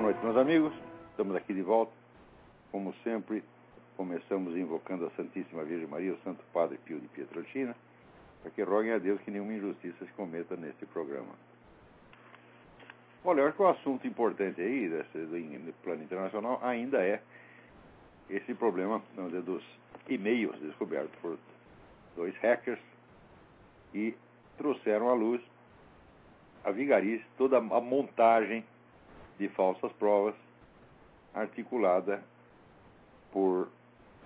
noite, meus amigos. Estamos aqui de volta. Como sempre, começamos invocando a Santíssima Virgem Maria, o Santo Padre Pio de Pietrelcina, para que roguem a Deus que nenhuma injustiça se cometa neste programa. Olha, eu acho que o assunto importante aí do plano internacional ainda é esse problema dos e-mails descobertos por dois hackers e trouxeram à luz a vigarice, toda a montagem de falsas provas articulada por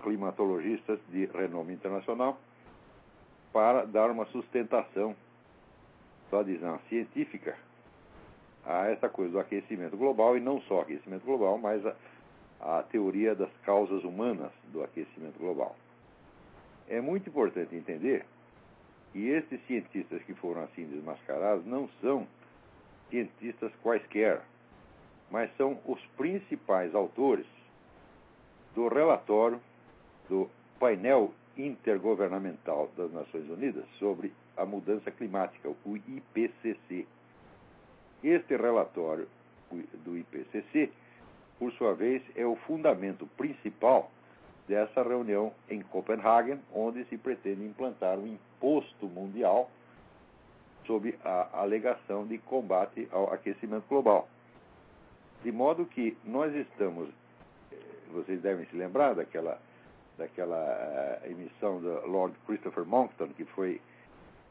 climatologistas de renome internacional para dar uma sustentação, só dizendo, científica a essa coisa do aquecimento global, e não só aquecimento global, mas a teoria das causas humanas do aquecimento global. É muito importante entender que esses cientistas que foram assim desmascarados não são cientistas quaisquer, mas são os principais autores do relatório do painel intergovernamental das Nações Unidas sobre a mudança climática, o IPCC. Este relatório do IPCC, por sua vez, é o fundamento principal dessa reunião em Copenhague, onde se pretende implantar um imposto mundial sob a alegação de combate ao aquecimento global. De modo que nós estamos, vocês devem se lembrar daquela emissão do Lord Christopher Monckton, que foi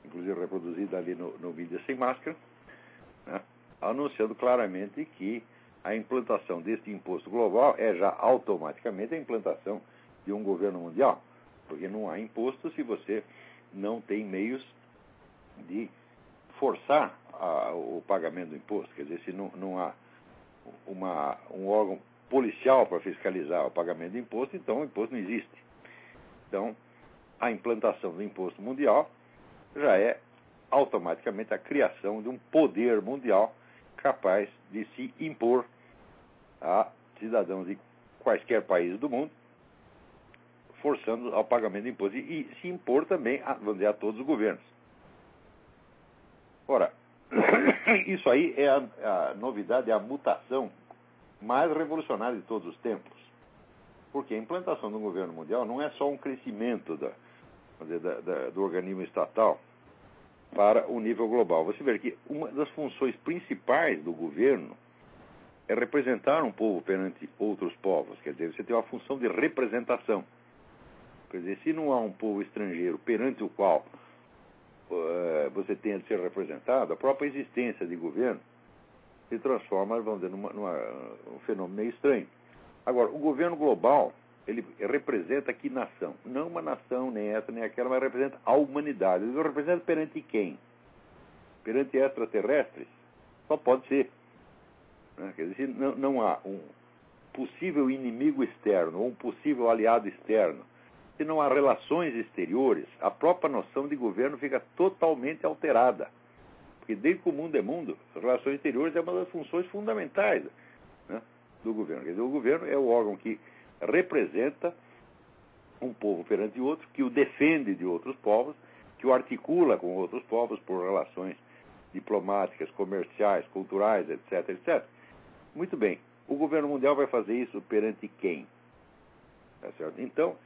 inclusive reproduzida ali no vídeo sem máscara, né, anunciando claramente que a implantação deste imposto global é já automaticamente a implantação de um governo mundial, porque não há imposto se você não tem meios de forçar o pagamento do imposto. Quer dizer, se não há um órgão policial para fiscalizar o pagamento do imposto, então o imposto não existe. Então, a implantação do imposto mundial já é automaticamente a criação de um poder mundial capaz de se impor a cidadãos de quaisquer países do mundo, forçando ao pagamento do imposto e se impor também, vamos dizer, a todos os governos. Ora, isso aí é a novidade, é a mutação mais revolucionária de todos os tempos. Porque a implantação do governo mundial não é só um crescimento do organismo estatal para o nível global. Você vê que uma das funções principais do governo é representar um povo perante outros povos. Quer dizer, você tem uma função de representação. Quer dizer, se não há um povo estrangeiro perante o qual você tem de ser representado, a própria existência de governo se transforma, vamos dizer, num fenômeno meio estranho. Agora, o governo global, ele representa que nação? Não uma nação, nem essa, nem aquela, mas representa a humanidade. Ele representa perante quem? Perante extraterrestres? Só pode ser. Né? Quer dizer, não há um possível inimigo externo ou um possível aliado externo. Se não há relações exteriores, a própria noção de governo fica totalmente alterada. Porque desde que o mundo é mundo, as relações exteriores é uma das funções fundamentais, né, do governo. Quer dizer, o governo é o órgão que representa um povo perante outro, que o defende de outros povos, que o articula com outros povos por relações diplomáticas, comerciais, culturais, etc, etc. Muito bem, o governo mundial vai fazer isso perante quem? Tá certo? Então,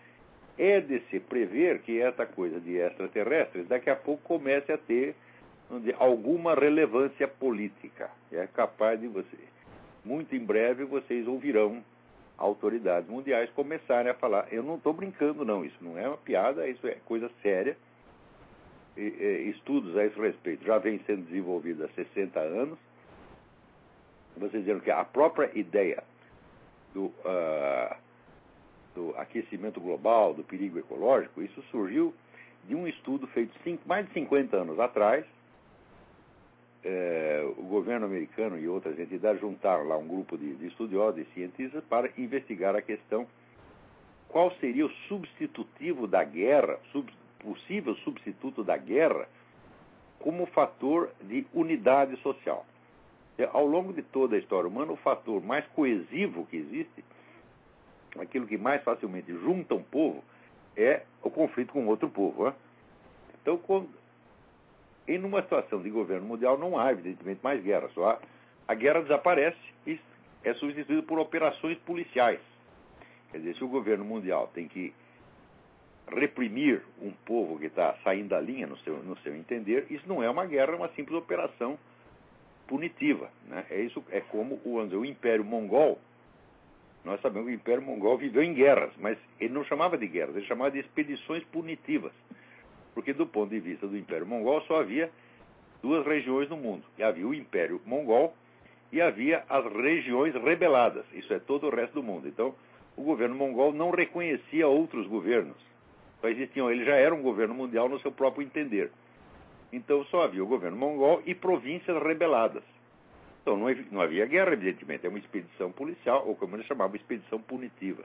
é de se prever que essa coisa de extraterrestres daqui a pouco comece a ter alguma relevância política. É capaz de você. Muito em breve vocês ouvirão autoridades mundiais começarem a falar. Eu não estou brincando, não. Isso não é uma piada, isso é coisa séria. Estudos a esse respeito já vêm sendo desenvolvidos há 60 anos. Vocês viram que a própria ideia do aquecimento global, do perigo ecológico, isso surgiu de um estudo feito mais de 50 anos atrás. O governo americano e outras entidades juntaram lá um grupo de estudiosos e cientistas para investigar a questão qual seria o substitutivo da guerra, possível substituto da guerra, como fator de unidade social. Ao longo de toda a história humana, o fator mais coesivo que existe, aquilo que mais facilmente junta um povo, é o conflito com outro povo. Né? Então, em uma situação de governo mundial, não há, evidentemente, mais guerra. Só a guerra desaparece e é substituído por operações policiais. Quer dizer, se o governo mundial tem que reprimir um povo que está saindo da linha, no seu entender, isso não é uma guerra, é uma simples operação punitiva. Né? É como o Império Mongol. Nós sabemos que o Império Mongol viveu em guerras, mas ele não chamava de guerras, ele chamava de expedições punitivas. Porque do ponto de vista do Império Mongol só havia duas regiões no mundo. E havia o Império Mongol e havia as regiões rebeladas. Isso é todo o resto do mundo. Então, o governo mongol não reconhecia outros governos. Só existiam, ele já era um governo mundial no seu próprio entender. Então, só havia o governo mongol e províncias rebeladas. Então, não havia guerra, evidentemente. É uma expedição policial, ou como eles chamavam, expedição punitiva.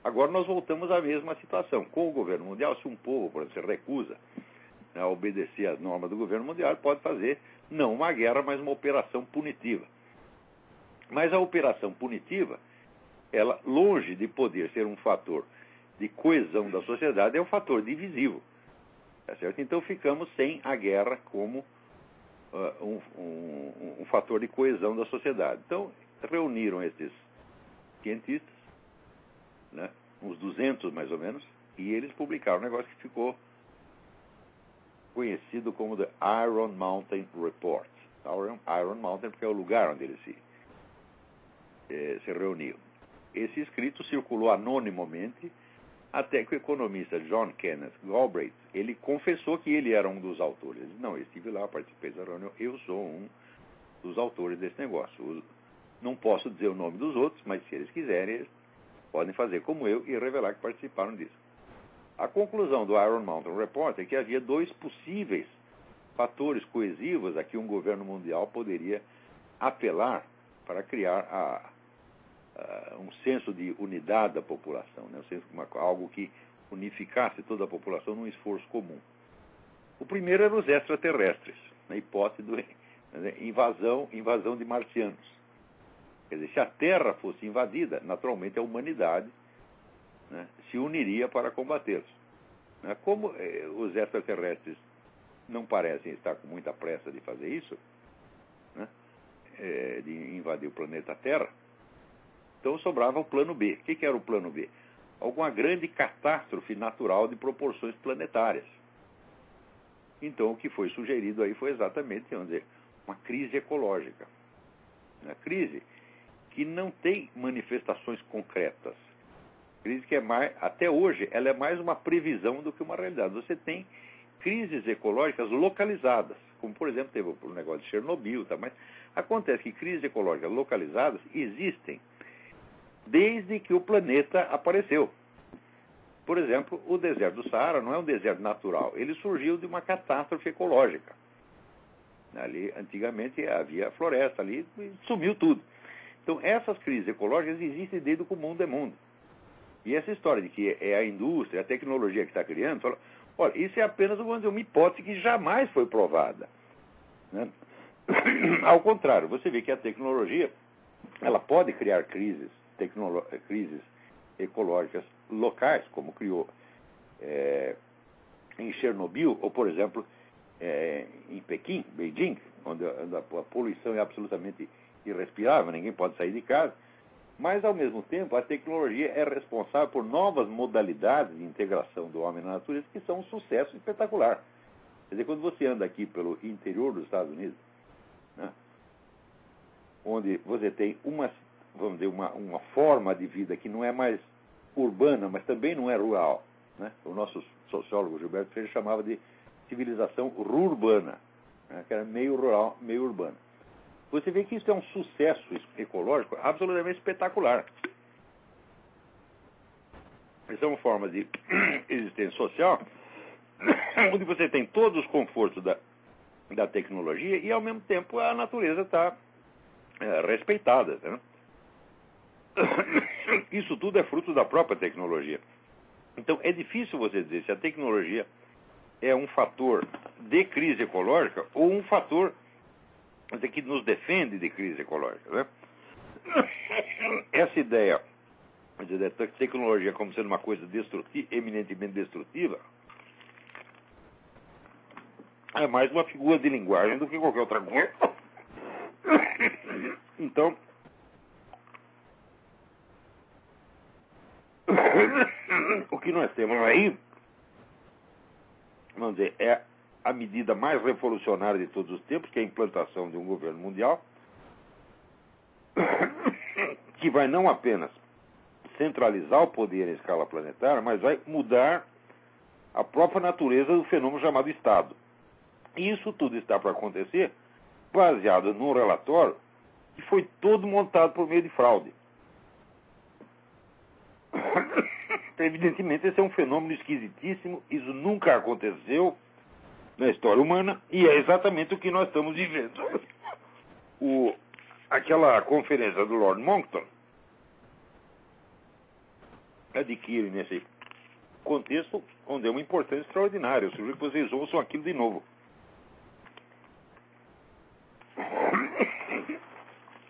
Agora, nós voltamos à mesma situação. Com o governo mundial, se um povo, por exemplo, se recusa a obedecer às normas do governo mundial, ele pode fazer, não uma guerra, mas uma operação punitiva. Mas a operação punitiva, ela, longe de poder ser um fator de coesão da sociedade, é um fator divisivo. Tá certo? Então, ficamos sem a guerra como um fator de coesão da sociedade. Então, reuniram esses cientistas, né, uns 200 mais ou menos, e eles publicaram um negócio que ficou conhecido como The Iron Mountain Report. Iron Mountain porque é o lugar onde eles se reuniam. Esse escrito circulou anonimamente até que o economista John Kenneth Galbraith, ele confessou que ele era um dos autores. Ele disse, não, eu estive lá, participei da reunião, eu sou um dos autores desse negócio. Não posso dizer o nome dos outros, mas se eles quiserem, eles podem fazer como eu e revelar que participaram disso. A conclusão do Iron Mountain Report é que havia dois possíveis fatores coesivos a que um governo mundial poderia apelar para criar um senso de unidade da população, né? Algo que unificasse toda a população num esforço comum. O primeiro era os extraterrestres, na hipótese de invasão de marcianos. Quer dizer, se a Terra fosse invadida, naturalmente a humanidade, né, se uniria para combatê-los. Né? Como os extraterrestres não parecem estar com muita pressa de fazer isso, né, de invadir o planeta Terra, então sobrava o plano B. O que era o plano B? Alguma grande catástrofe natural de proporções planetárias. Então o que foi sugerido aí foi exatamente, vamos dizer, uma crise ecológica. Uma crise que não tem manifestações concretas. Crise que até hoje, ela é mais uma previsão do que uma realidade. Você tem crises ecológicas localizadas, como por exemplo teve o negócio de Chernobyl, tá? Mas acontece que crises ecológicas localizadas existem desde que o planeta apareceu. Por exemplo, o deserto do Saara não é um deserto natural, ele surgiu de uma catástrofe ecológica. Ali, antigamente, havia floresta ali e sumiu tudo. Então, essas crises ecológicas existem desde que o mundo é mundo. E essa história de que é a indústria, a tecnologia que está criando, fala, olha, isso é apenas uma hipótese que jamais foi provada. Né? Ao contrário, você vê que a tecnologia, ela pode criar crises ecológicas locais, como criou em Chernobyl, ou, por exemplo, em Pequim, Beijing, onde a poluição é absolutamente irrespirável, ninguém pode sair de casa. Mas, ao mesmo tempo, a tecnologia é responsável por novas modalidades de integração do homem na natureza que são um sucesso espetacular. Quer dizer, quando você anda aqui pelo interior dos Estados Unidos, né, onde você tem uma forma de vida que não é mais urbana, mas também não é rural, né? O nosso sociólogo Gilberto Freire chamava de civilização rurbana, né, que era meio rural, meio urbana. Você vê que isso é um sucesso ecológico absolutamente espetacular. Isso é uma forma de existência social onde você tem todos os confortos da tecnologia e, ao mesmo tempo, a natureza está respeitada. Né? Isso tudo é fruto da própria tecnologia. Então, é difícil você dizer se a tecnologia é um fator de crise ecológica ou um fator que nos defende de crise ecológica. Né? Essa ideia da tecnologia como sendo uma coisa eminentemente destrutiva é mais uma figura de linguagem do que qualquer outra coisa. Então, O que nós temos aí, vamos dizer, é a medida mais revolucionária de todos os tempos, que é a implantação de um governo mundial, que vai não apenas centralizar o poder em escala planetária, mas vai mudar a própria natureza do fenômeno chamado Estado. E isso tudo está para acontecer baseado num relatório que foi todo montado por meio de fraude. Evidentemente, esse é um fenômeno esquisitíssimo, isso nunca aconteceu na história humana, e é exatamente o que nós estamos vivendo. Aquela conferência do Lord Monckton adquire nesse contexto onde é uma importância extraordinária. Eu sugiro que vocês ouçam aquilo de novo.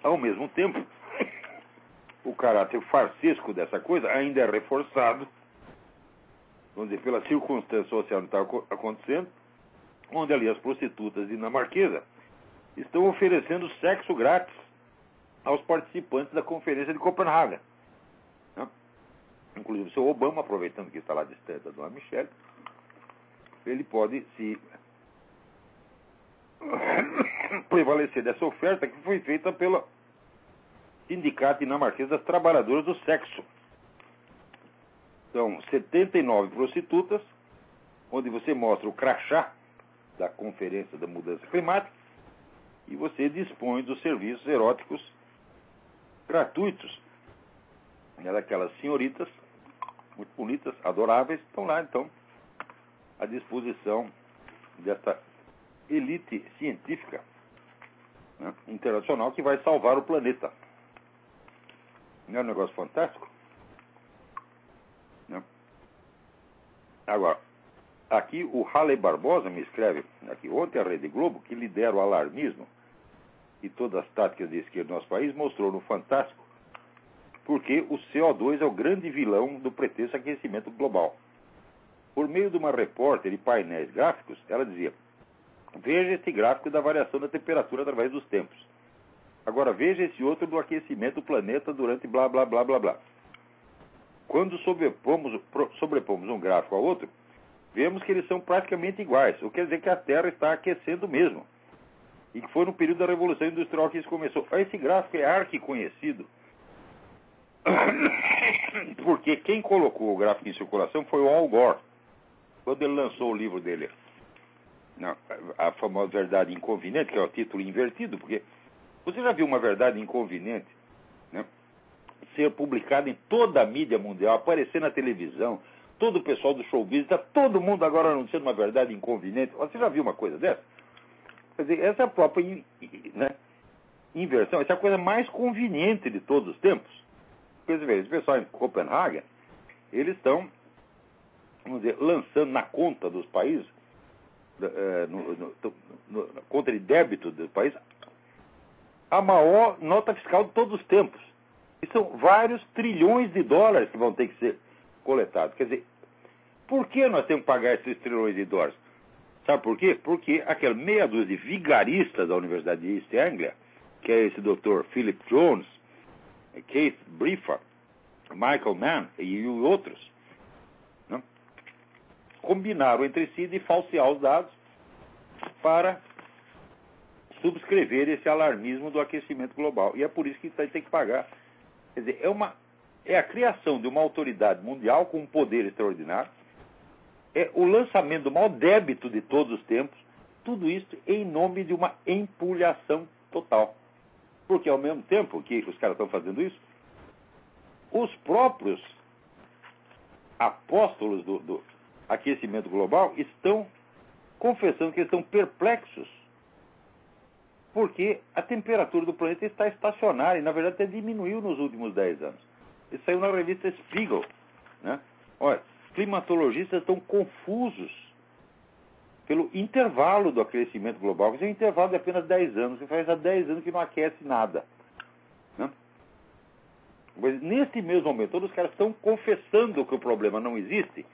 Ao mesmo tempo, o caráter farsesco dessa coisa ainda é reforçado, vamos dizer, pela circunstância social que está acontecendo, onde ali as prostitutas dinamarquesas estão oferecendo sexo grátis aos participantes da conferência de Copenhague. Inclusive o seu Obama, aproveitando que está lá distante da dona Michelle, ele pode se prevalecer dessa oferta que foi feita pela Sindicato Dinamarquês das Trabalhadoras do Sexo. São 79 prostitutas, onde você mostra o crachá da Conferência da Mudança Climática e você dispõe dos serviços eróticos gratuitos. Aquelas senhoritas, muito bonitas, adoráveis, estão lá, então, à disposição desta elite científica, né, internacional que vai salvar o planeta. Não é um negócio fantástico? Não. Agora, aqui o Halley Barbosa me escreve, aqui ontem a Rede Globo, que lidera o alarmismo e todas as táticas de esquerda do nosso país, mostrou no Fantástico porque o CO2 é o grande vilão do pretenso aquecimento global. Por meio de uma repórter e painéis gráficos, ela dizia: veja este gráfico da variação da temperatura através dos tempos. Agora veja esse outro do aquecimento do planeta durante blá, blá, blá, blá, blá. Quando sobrepomos um gráfico ao outro, vemos que eles são praticamente iguais, o que quer dizer que a Terra está aquecendo mesmo. E que foi no período da Revolução Industrial que isso começou. Esse gráfico é arquiconhecido, porque quem colocou o gráfico em circulação foi o Al Gore, quando ele lançou o livro dele, a famosa Verdade Inconveniente, que é o título invertido, porque você já viu uma verdade inconveniente, né, ser publicada em toda a mídia mundial, aparecer na televisão, todo o pessoal do show business, está todo mundo agora anunciando uma verdade inconveniente? Você já viu uma coisa dessa? Quer dizer, essa é a própria inversão, essa é a coisa mais conveniente de todos os tempos. Quer dizer, esse pessoal em Copenhague, eles estão, vamos dizer, lançando na conta dos países, na conta de débito do país, a maior nota fiscal de todos os tempos. E são vários trilhões de dólares que vão ter que ser coletados. Quer dizer, por que nós temos que pagar esses trilhões de dólares? Sabe por quê? Porque aquela meia dúzia de vigaristas da Universidade de East Anglia, que é esse Dr. Philip Jones, Keith Briefer, Michael Mann e outros, né, combinaram entre si de falsear os dados para subscrever esse alarmismo do aquecimento global. E é por isso que tem que pagar. Quer dizer, é a criação de uma autoridade mundial com um poder extraordinário, é o lançamento do maior débito de todos os tempos, tudo isso em nome de uma empulhação total. Porque ao mesmo tempo que os caras estão fazendo isso, os próprios apóstolos do aquecimento global estão confessando que eles estão perplexos, porque a temperatura do planeta está estacionária, e na verdade até diminuiu nos últimos 10 anos. Isso saiu na revista Spiegel, né? Olha, climatologistas estão confusos pelo intervalo do aquecimento global, que é um intervalo de apenas 10 anos, que faz há 10 anos que não aquece nada, né? Mas nesse mesmo momento, todos os caras estão confessando que o problema não existe,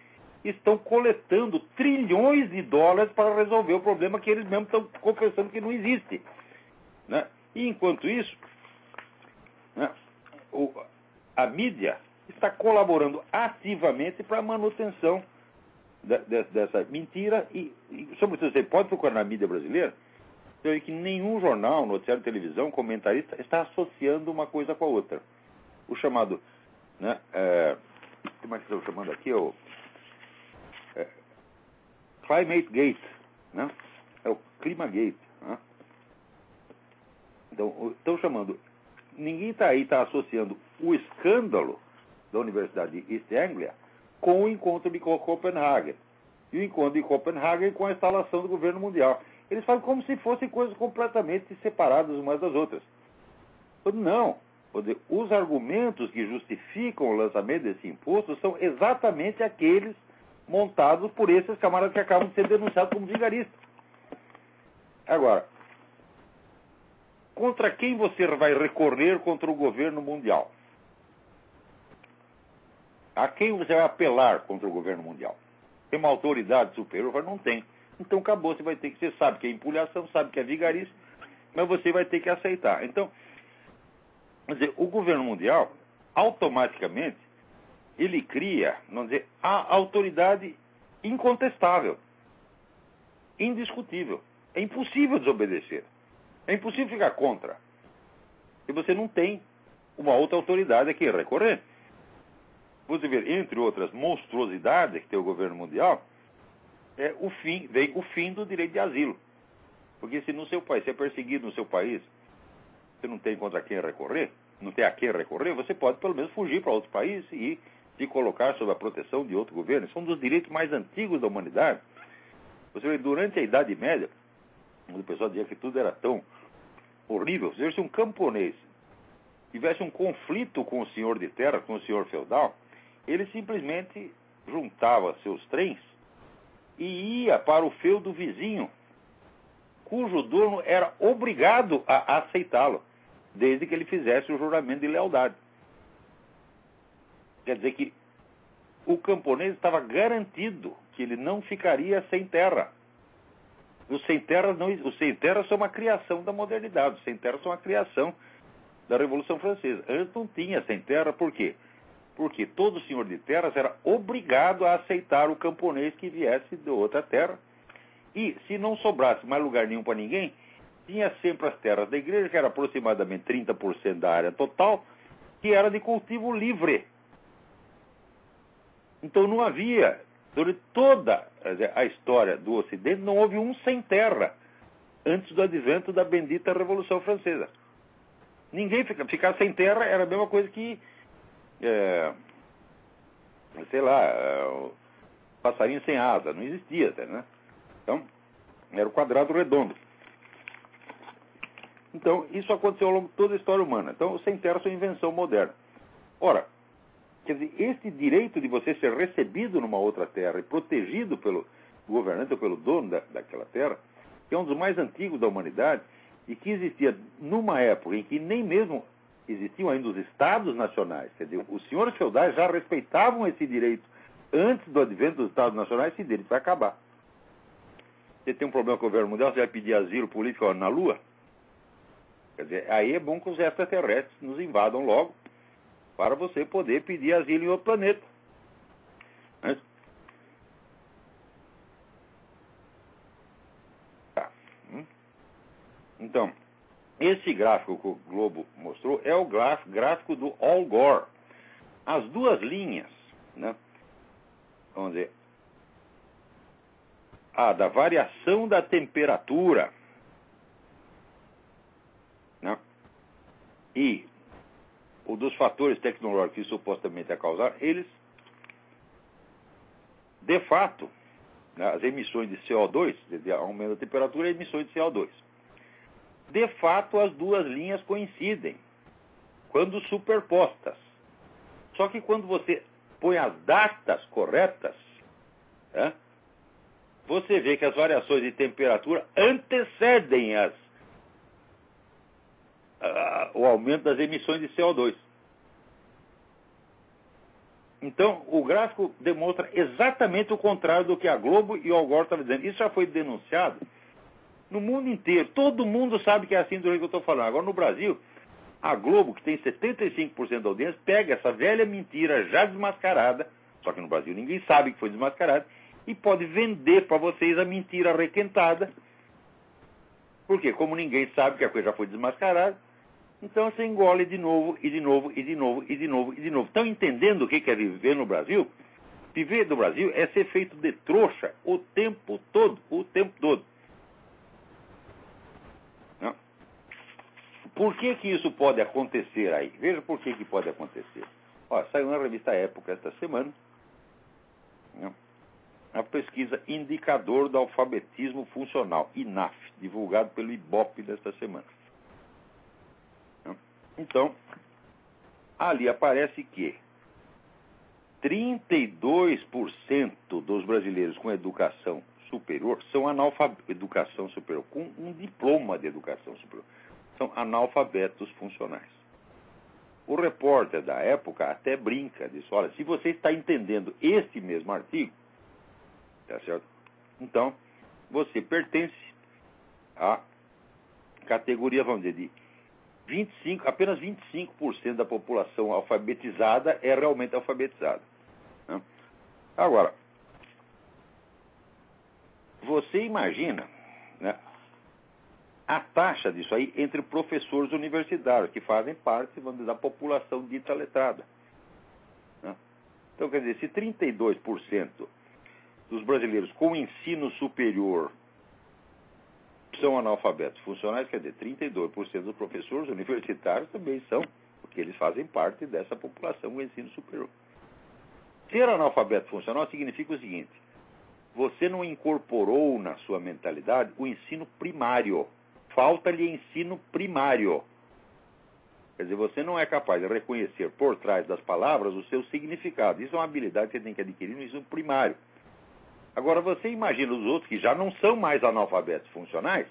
estão coletando trilhões de dólares para resolver o problema que eles mesmos estão confessando que não existe, né? E enquanto isso, né, a mídia está colaborando ativamente para a manutenção dessa mentira. E, sobretudo, você pode procurar na mídia brasileira, você vê que nenhum jornal, noticiário, televisão, comentarista está associando uma coisa com a outra. O chamado, né, como é que estão chamando aqui? Climate Gate, né? É o Climagate, né? Então, estão chamando. Ninguém está associando o escândalo da Universidade de East Anglia com o encontro de Copenhague. E o encontro de Copenhague com a instalação do governo mundial. Eles fazem como se fossem coisas completamente separadas umas das outras. Não. Os argumentos que justificam o lançamento desse imposto são exatamente aqueles montados por esses camaradas que acabam de ser denunciados como vigaristas. Agora, contra quem você vai recorrer contra o governo mundial? A quem você vai apelar contra o governo mundial? Tem uma autoridade superior? Não tem. Então acabou, você sabe que é empulhação, sabe que é vigarice, mas você vai ter que aceitar. Então, quer dizer, o governo mundial, automaticamente, ele cria, vamos dizer, a autoridade incontestável, indiscutível. É impossível desobedecer. É impossível ficar contra. E você não tem uma outra autoridade a quem recorrer. Você vê, entre outras monstruosidades que tem o governo mundial, vem o fim do direito de asilo. Porque se no seu país, você é perseguido no seu país, você não tem contra quem recorrer, não tem a quem recorrer, você pode pelo menos fugir para outro país e se colocar sob a proteção de outro governo. São um dos direitos mais antigos da humanidade. Você vê, durante a Idade Média, o pessoal dizia que tudo era tão horrível. Se um camponês tivesse um conflito com o senhor de terra, com o senhor feudal, ele simplesmente juntava seus trens e ia para o feudo vizinho, cujo dono era obrigado a aceitá-lo, desde que ele fizesse o juramento de lealdade. Quer dizer que o camponês estava garantido que ele não ficaria sem terra. Os sem terra são uma criação da modernidade, os sem terra são uma criação da Revolução Francesa. Antes não tinha sem terra, por quê? Porque todo senhor de terras era obrigado a aceitar o camponês que viesse de outra terra. E se não sobrasse mais lugar nenhum para ninguém, tinha sempre as terras da igreja, que era aproximadamente 30% da área total, que era de cultivo livre. Então não havia, durante toda a história do Ocidente, não houve um sem terra antes do advento da bendita Revolução Francesa. Ninguém ficar sem terra era a mesma coisa que, passarinho sem asa, não existia, né? Então, era o quadrado redondo. Então, isso aconteceu ao longo de toda a história humana. Então, os sem terra são invenção moderna. Ora, quer dizer, este direito de você ser recebido numa outra terra e protegido pelo governante ou pelo dono daquela terra, que é um dos mais antigos da humanidade e que existia numa época em que nem mesmo existiam ainda os estados nacionais. Quer dizer, os senhores feudais já respeitavam esse direito antes do advento dos estados nacionais. Esse direito vai acabar. Você tem um problema com o governo mundial, você vai pedir asilo político na Lua? Quer dizer, aí é bom que os extraterrestres nos invadam logo, para você poder pedir asilo em outro planeta. Né? Tá. Então, esse gráfico que o Globo mostrou é o gráfico do Al Gore. As duas linhas, né? Vamos dizer, da variação da temperatura, né? E o dos fatores tecnológicos que supostamente a causar, eles, de fato, né, as emissões de CO2, aumento da temperatura e emissões de CO2. De fato, as duas linhas coincidem, quando superpostas. Só que quando você põe as datas corretas, né, você vê que as variações de temperatura antecedem o aumento das emissões de CO2. Então, o gráfico demonstra exatamente o contrário do que a Globo e o Al Gore estavam dizendo. Isso já foi denunciado no mundo inteiro. Todo mundo sabe que é assim do jeito que eu estou falando. Agora, no Brasil, A Globo, que tem 75% da audiência, pega essa velha mentira já desmascarada, só que no Brasil ninguém sabe que foi desmascarada, e pode vender para vocês a mentira requentada, porque como ninguém sabe que a coisa já foi desmascarada, então você engole de novo, e de novo, e de novo, e de novo, e de novo. Estão entendendo o que é viver no Brasil? Viver no Brasil é ser feito de trouxa o tempo todo, o tempo todo. Não? Por que isso pode acontecer aí? Veja por que pode acontecer. Ó, saiu na revista Época esta semana, não? A pesquisa Indicador do Alfabetismo Funcional, INAF, divulgado pelo IBOP desta semana. Então, ali aparece que 32% dos brasileiros com educação superior são educação superior, com um diploma de educação superior. São analfabetos funcionais. O repórter da Época até brinca, diz, olha, se você está entendendo este mesmo artigo, tá certo? Então, você pertence à categoria, vamos dizer, de apenas 25% da população alfabetizada é realmente alfabetizada. Né? Agora, você imagina, né, a taxa disso aí entre professores universitários, que fazem parte, vamos dizer, da população dita letrada. Né? Então, quer dizer, se 32% dos brasileiros com ensino superior são analfabetos funcionais, quer dizer, 32% dos professores universitários também são, porque eles fazem parte dessa população com ensino superior. Ser analfabeto funcional significa o seguinte: você não incorporou na sua mentalidade o ensino primário. Falta-lhe ensino primário. Quer dizer, você não é capaz de reconhecer por trás das palavras o seu significado. Isso é uma habilidade que você tem que adquirir no ensino primário. Agora, você imagina os outros que já não são mais analfabetos funcionais,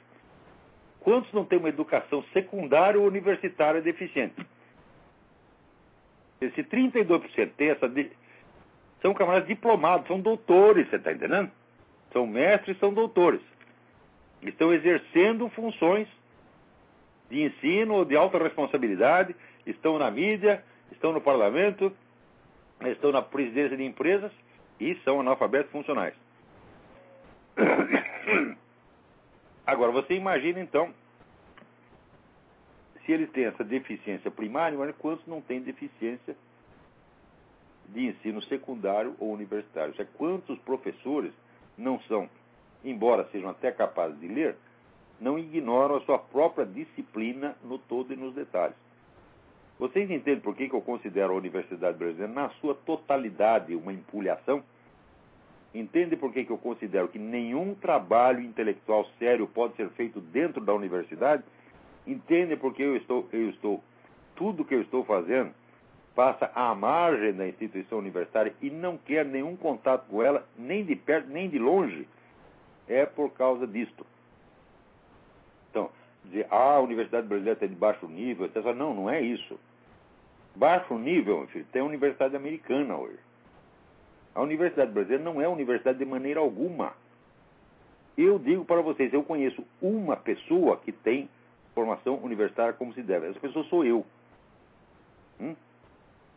quantos não têm uma educação secundária ou universitária deficiente? Esse 32% tem essa... São camaradas diplomados, são doutores, você está entendendo? São mestres, são doutores. Estão exercendo funções de ensino ou de alta responsabilidade, estão na mídia, estão no parlamento, estão na presidência de empresas e são analfabetos funcionais. Agora, você imagina, então, se eles têm essa deficiência primária, mas quantos não têm deficiência de ensino secundário ou universitário? Ou seja, quantos professores não são, embora sejam até capazes de ler, não ignoram a sua própria disciplina no todo e nos detalhes. Vocês entendem por que eu considero a Universidade Brasileira, na sua totalidade, uma empulhação? Entende por que eu considero que nenhum trabalho intelectual sério pode ser feito dentro da universidade? Entende por que tudo que eu estou fazendo passa à margem da instituição universitária e não quer nenhum contato com ela, nem de perto, nem de longe? É por causa disto. Então, dizer, a Universidade Brasileira está de baixo nível, etc. Não é isso. Baixo nível, meu filho, tem a Universidade Americana hoje. A Universidade Brasileira não é universidade de maneira alguma. Eu digo para vocês, eu conheço uma pessoa que tem formação universitária como se deve. Essa pessoa sou eu.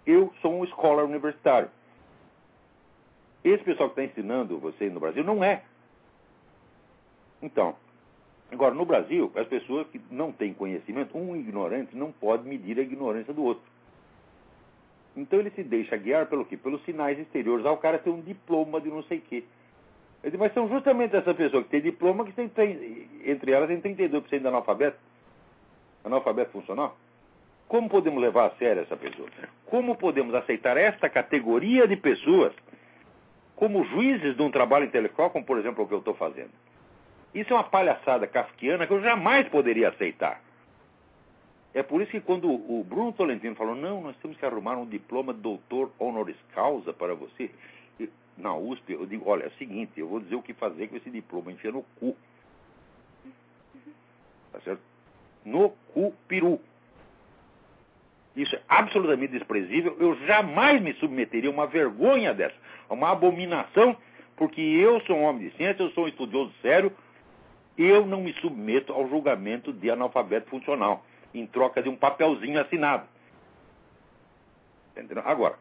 Eu sou um scholar universitário. Esse pessoal que está ensinando vocês no Brasil não é. Então, agora, no Brasil, as pessoas que não têm conhecimento, um ignorante não pode medir a ignorância do outro. Então ele se deixa guiar pelo quê? Pelos sinais exteriores. O cara tem um diploma de não sei o quê. Eu digo, mas são justamente essas pessoas que têm diploma que tem, entre elas tem 32% de analfabeto funcional. Como podemos levar a sério essa pessoa? Como podemos aceitar esta categoria de pessoas como juízes de um trabalho intelectual, como por exemplo o que eu estou fazendo? Isso é uma palhaçada kafkiana que eu jamais poderia aceitar. É por isso que quando o Bruno Tolentino falou, não, nós temos que arrumar um diploma de doutor honoris causa para você, na USP, eu digo, olha, é o seguinte, eu vou dizer o que fazer com esse diploma, enfia no cu. Tá certo? No cu peru. Isso é absolutamente desprezível, eu jamais me submeteria a uma vergonha dessa, a uma abominação, porque eu sou um homem de ciência, eu sou um estudioso sério, eu não me submeto ao julgamento de analfabeto funcional. em troca de um papelzinho assinado. Entendeu? Agora,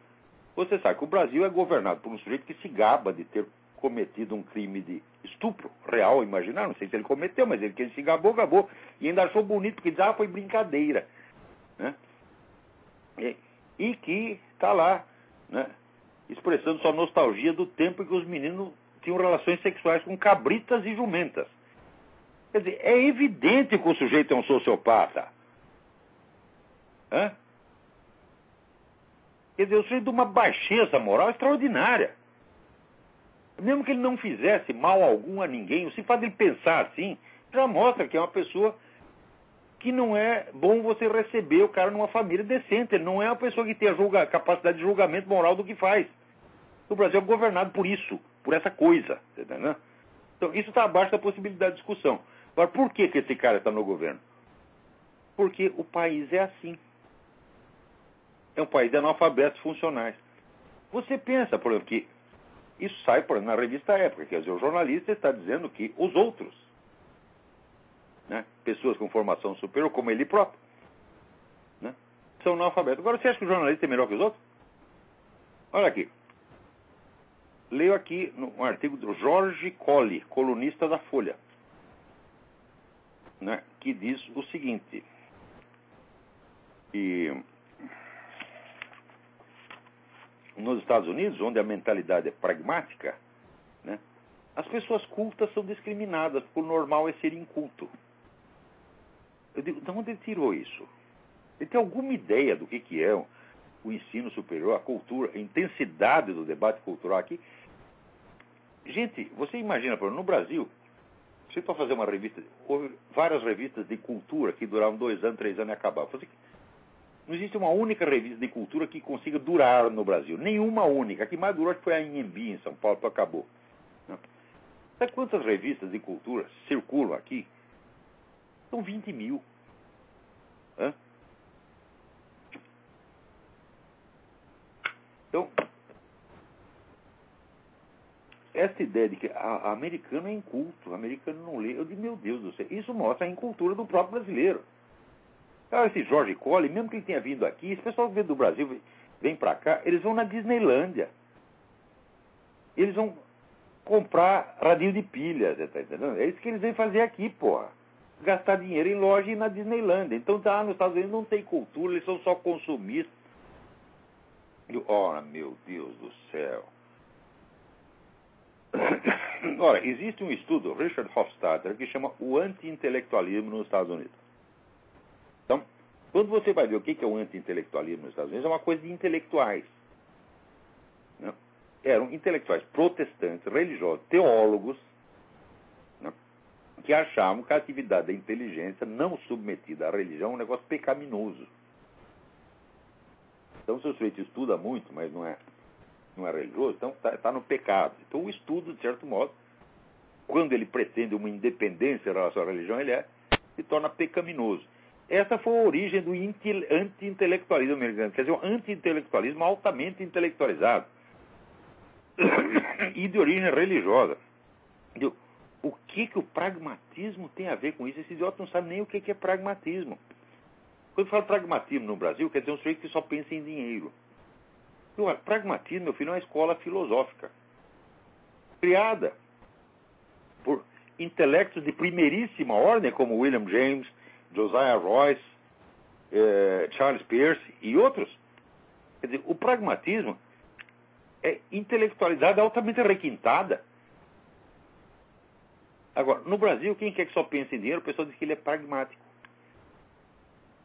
você sabe que o Brasil é governado por um sujeito que se gaba de ter cometido um crime de estupro real, imaginar, não sei se ele cometeu, mas ele que ele se gabou, e ainda achou bonito, porque diz, foi brincadeira. Né? E que está lá, né, expressando sua nostalgia do tempo em que os meninos tinham relações sexuais com cabritas e jumentas. Quer dizer, é evidente que o sujeito é um sociopata. Hã? Quer dizer, o sujeito de uma baixeza moral extraordinária. Mesmo que ele não fizesse mal algum a ninguém, o fato de ele pensar assim, já mostra que é uma pessoa que não é bom você receber o cara numa família decente. Ele não é uma pessoa que tem a capacidade de julgamento moral do que faz. O Brasil é governado por isso, por essa coisa. Entendeu? Então, isso está abaixo da possibilidade de discussão. Agora, por que esse cara está no governo? Porque o país é assim. É um país de analfabetos funcionais. Você pensa, por exemplo, que isso sai, por exemplo, na revista Época, quer dizer, o jornalista está dizendo que os outros, né, pessoas com formação superior, como ele próprio, né, são analfabetos. Agora, você acha que o jornalista é melhor que os outros? Olha aqui. Leio aqui um artigo do Jorge Colli, colunista da Folha, né, que diz o seguinte, que nos Estados Unidos, onde a mentalidade é pragmática, né, as pessoas cultas são discriminadas, porque o normal é ser inculto. Eu digo, de onde ele tirou isso? Ele tem alguma ideia do que é o ensino superior, a cultura, a intensidade do debate cultural aqui? Gente, você imagina, por exemplo, no Brasil, você para fazer uma revista, houve várias revistas de cultura que duravam 2 anos, 3 anos e acabavam. Não existe uma única revista de cultura que consiga durar no Brasil. Nenhuma única. A que mais durou acho que foi a Inhembi, em São Paulo, que acabou. Sabe quantas revistas de cultura circulam aqui? São 20 mil. Hã? Então, essa ideia de que a americano é inculto, o americano não lê, eu digo, meu Deus do céu, isso mostra a incultura do próprio brasileiro. Esse Jorge Colli, mesmo que ele tenha vindo aqui, esse pessoal que vem do Brasil, vem pra cá, eles vão na Disneylândia. Eles vão comprar radinho de pilha, tá entendendo? É isso que eles vêm fazer aqui, porra. Gastar dinheiro em loja e ir na Disneylândia. Então, nos Estados Unidos não tem cultura, eles são só consumistas. Ora, meu Deus do céu. Ora, existe um estudo, Richard Hofstadter, que chama o anti-intelectualismo nos Estados Unidos. Então, quando você vai ver o que é o anti-intelectualismo nos Estados Unidos, é uma coisa de intelectuais. Né? Eram intelectuais protestantes, religiosos, teólogos, né, que achavam que a atividade da inteligência não submetida à religião é um negócio pecaminoso. Então, se o sujeito estuda muito, mas não é religioso, então está no pecado. Então, o estudo, de certo modo, quando ele pretende uma independência em relação à religião, se torna pecaminoso. Essa foi a origem do anti-intelectualismo americano, quer dizer, um anti-intelectualismo altamente intelectualizado e de origem religiosa. O que o pragmatismo tem a ver com isso? Esse idiota não sabe nem o que é pragmatismo. Quando fala pragmatismo no Brasil, quer dizer um sujeito que só pensa em dinheiro. Pragmatismo, meu filho, é uma escola filosófica criada por intelectos de primeiríssima ordem, como William James, Josiah Royce, Charles Peirce e outros. Quer dizer, o pragmatismo é intelectualidade altamente requintada. Agora, no Brasil, quem quer que só pense em dinheiro, o pessoal diz que ele é pragmático.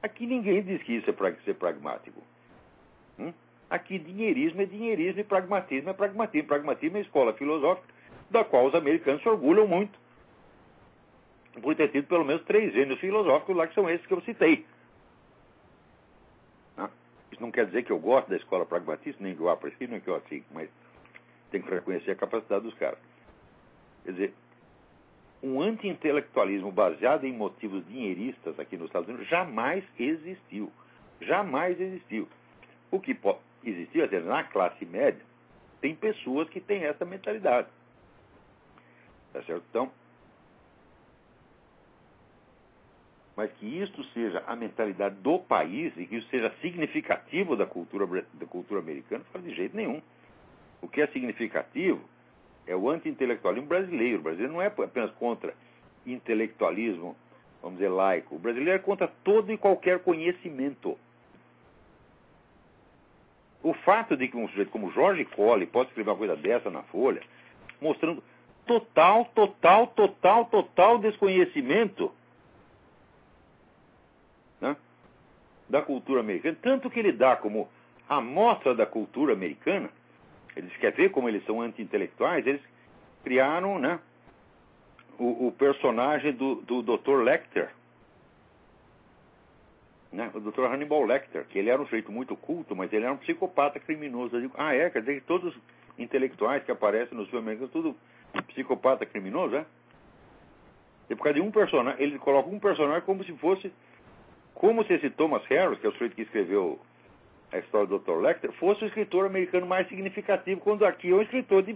Aqui ninguém diz que isso é ser pragmático. Aqui dinheirismo é dinheirismo e pragmatismo é pragmatismo. Pragmatismo é a escola filosófica da qual os americanos se orgulham muito. Por ter tido pelo menos 3 gênios filosóficos lá, que são esses que eu citei. Isso não quer dizer que eu gosto da escola pragmatista, nem que eu aprecio, nem que eu assigo, mas tem que reconhecer a capacidade dos caras. Quer dizer, um anti-intelectualismo baseado em motivos dinheiristas aqui nos Estados Unidos jamais existiu. Jamais existiu. O que existiu, quer dizer, na classe média, tem pessoas que têm essa mentalidade. Tá certo? Então, mas que isto seja a mentalidade do país e que isso seja significativo da cultura americana, não faz de jeito nenhum. O que é significativo é o anti-intelectualismo brasileiro. O brasileiro não é apenas contra intelectualismo, vamos dizer, laico. O brasileiro é contra todo e qualquer conhecimento. O fato de que um sujeito como Jorge Colli pode escrever uma coisa dessa na Folha, mostrando total desconhecimento, né, da cultura americana, tanto que ele dá como amostra da cultura americana, eles querem ver como eles são anti-intelectuais, eles criaram, né, o personagem do Dr. Lecter, né, o Dr. Hannibal Lecter, que ele era um sujeito muito culto, mas ele era um psicopata criminoso. Eu digo, quer dizer que todos os intelectuais que aparecem nos filmes americanos, tudo psicopata criminoso, é? E por causa de um personagem, ele coloca um personagem como se esse Thomas Harris, que é o sujeito que escreveu a história do Dr. Lecter, fosse o escritor americano mais significativo, quando aqui é um escritor de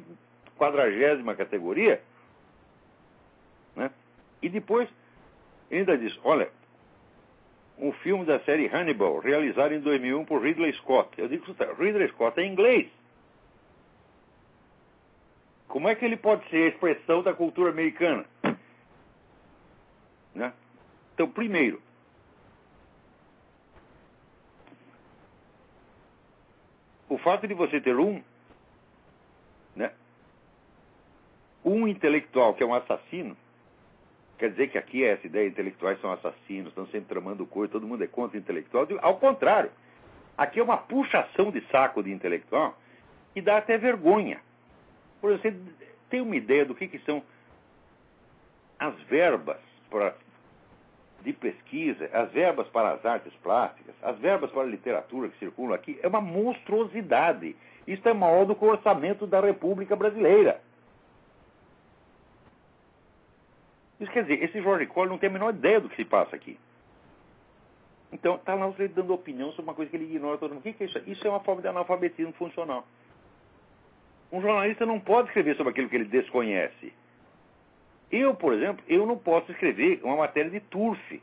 40ª categoria, né? E depois, ele ainda diz, olha, um filme da série Hannibal, realizado em 2001 por Ridley Scott. Eu digo, Ridley Scott é inglês. Como é que ele pode ser a expressão da cultura americana? Né? Então, primeiro, o fato de você ter né, um intelectual que é um assassino, quer dizer que aqui essa ideia, intelectuais são assassinos, estão sempre tramando coisa, todo mundo é contra intelectual. Ao contrário, aqui é uma puxação de saco de intelectual que dá até vergonha. Por exemplo, você tem uma ideia do que são as verbas de pesquisa, as verbas para as artes plásticas, as verbas para a literatura que circulam aqui? É uma monstruosidade. Isso é maior do que o orçamento da República Brasileira. Isso quer dizer, esse Jorge Colli não tem a menor ideia do que se passa aqui. Então, está lá você dando opinião sobre uma coisa que ele ignora todo mundo. O que é isso? Isso é uma forma de analfabetismo funcional. Um jornalista não pode escrever sobre aquilo que ele desconhece. Eu, por exemplo, eu não posso escrever uma matéria de turf,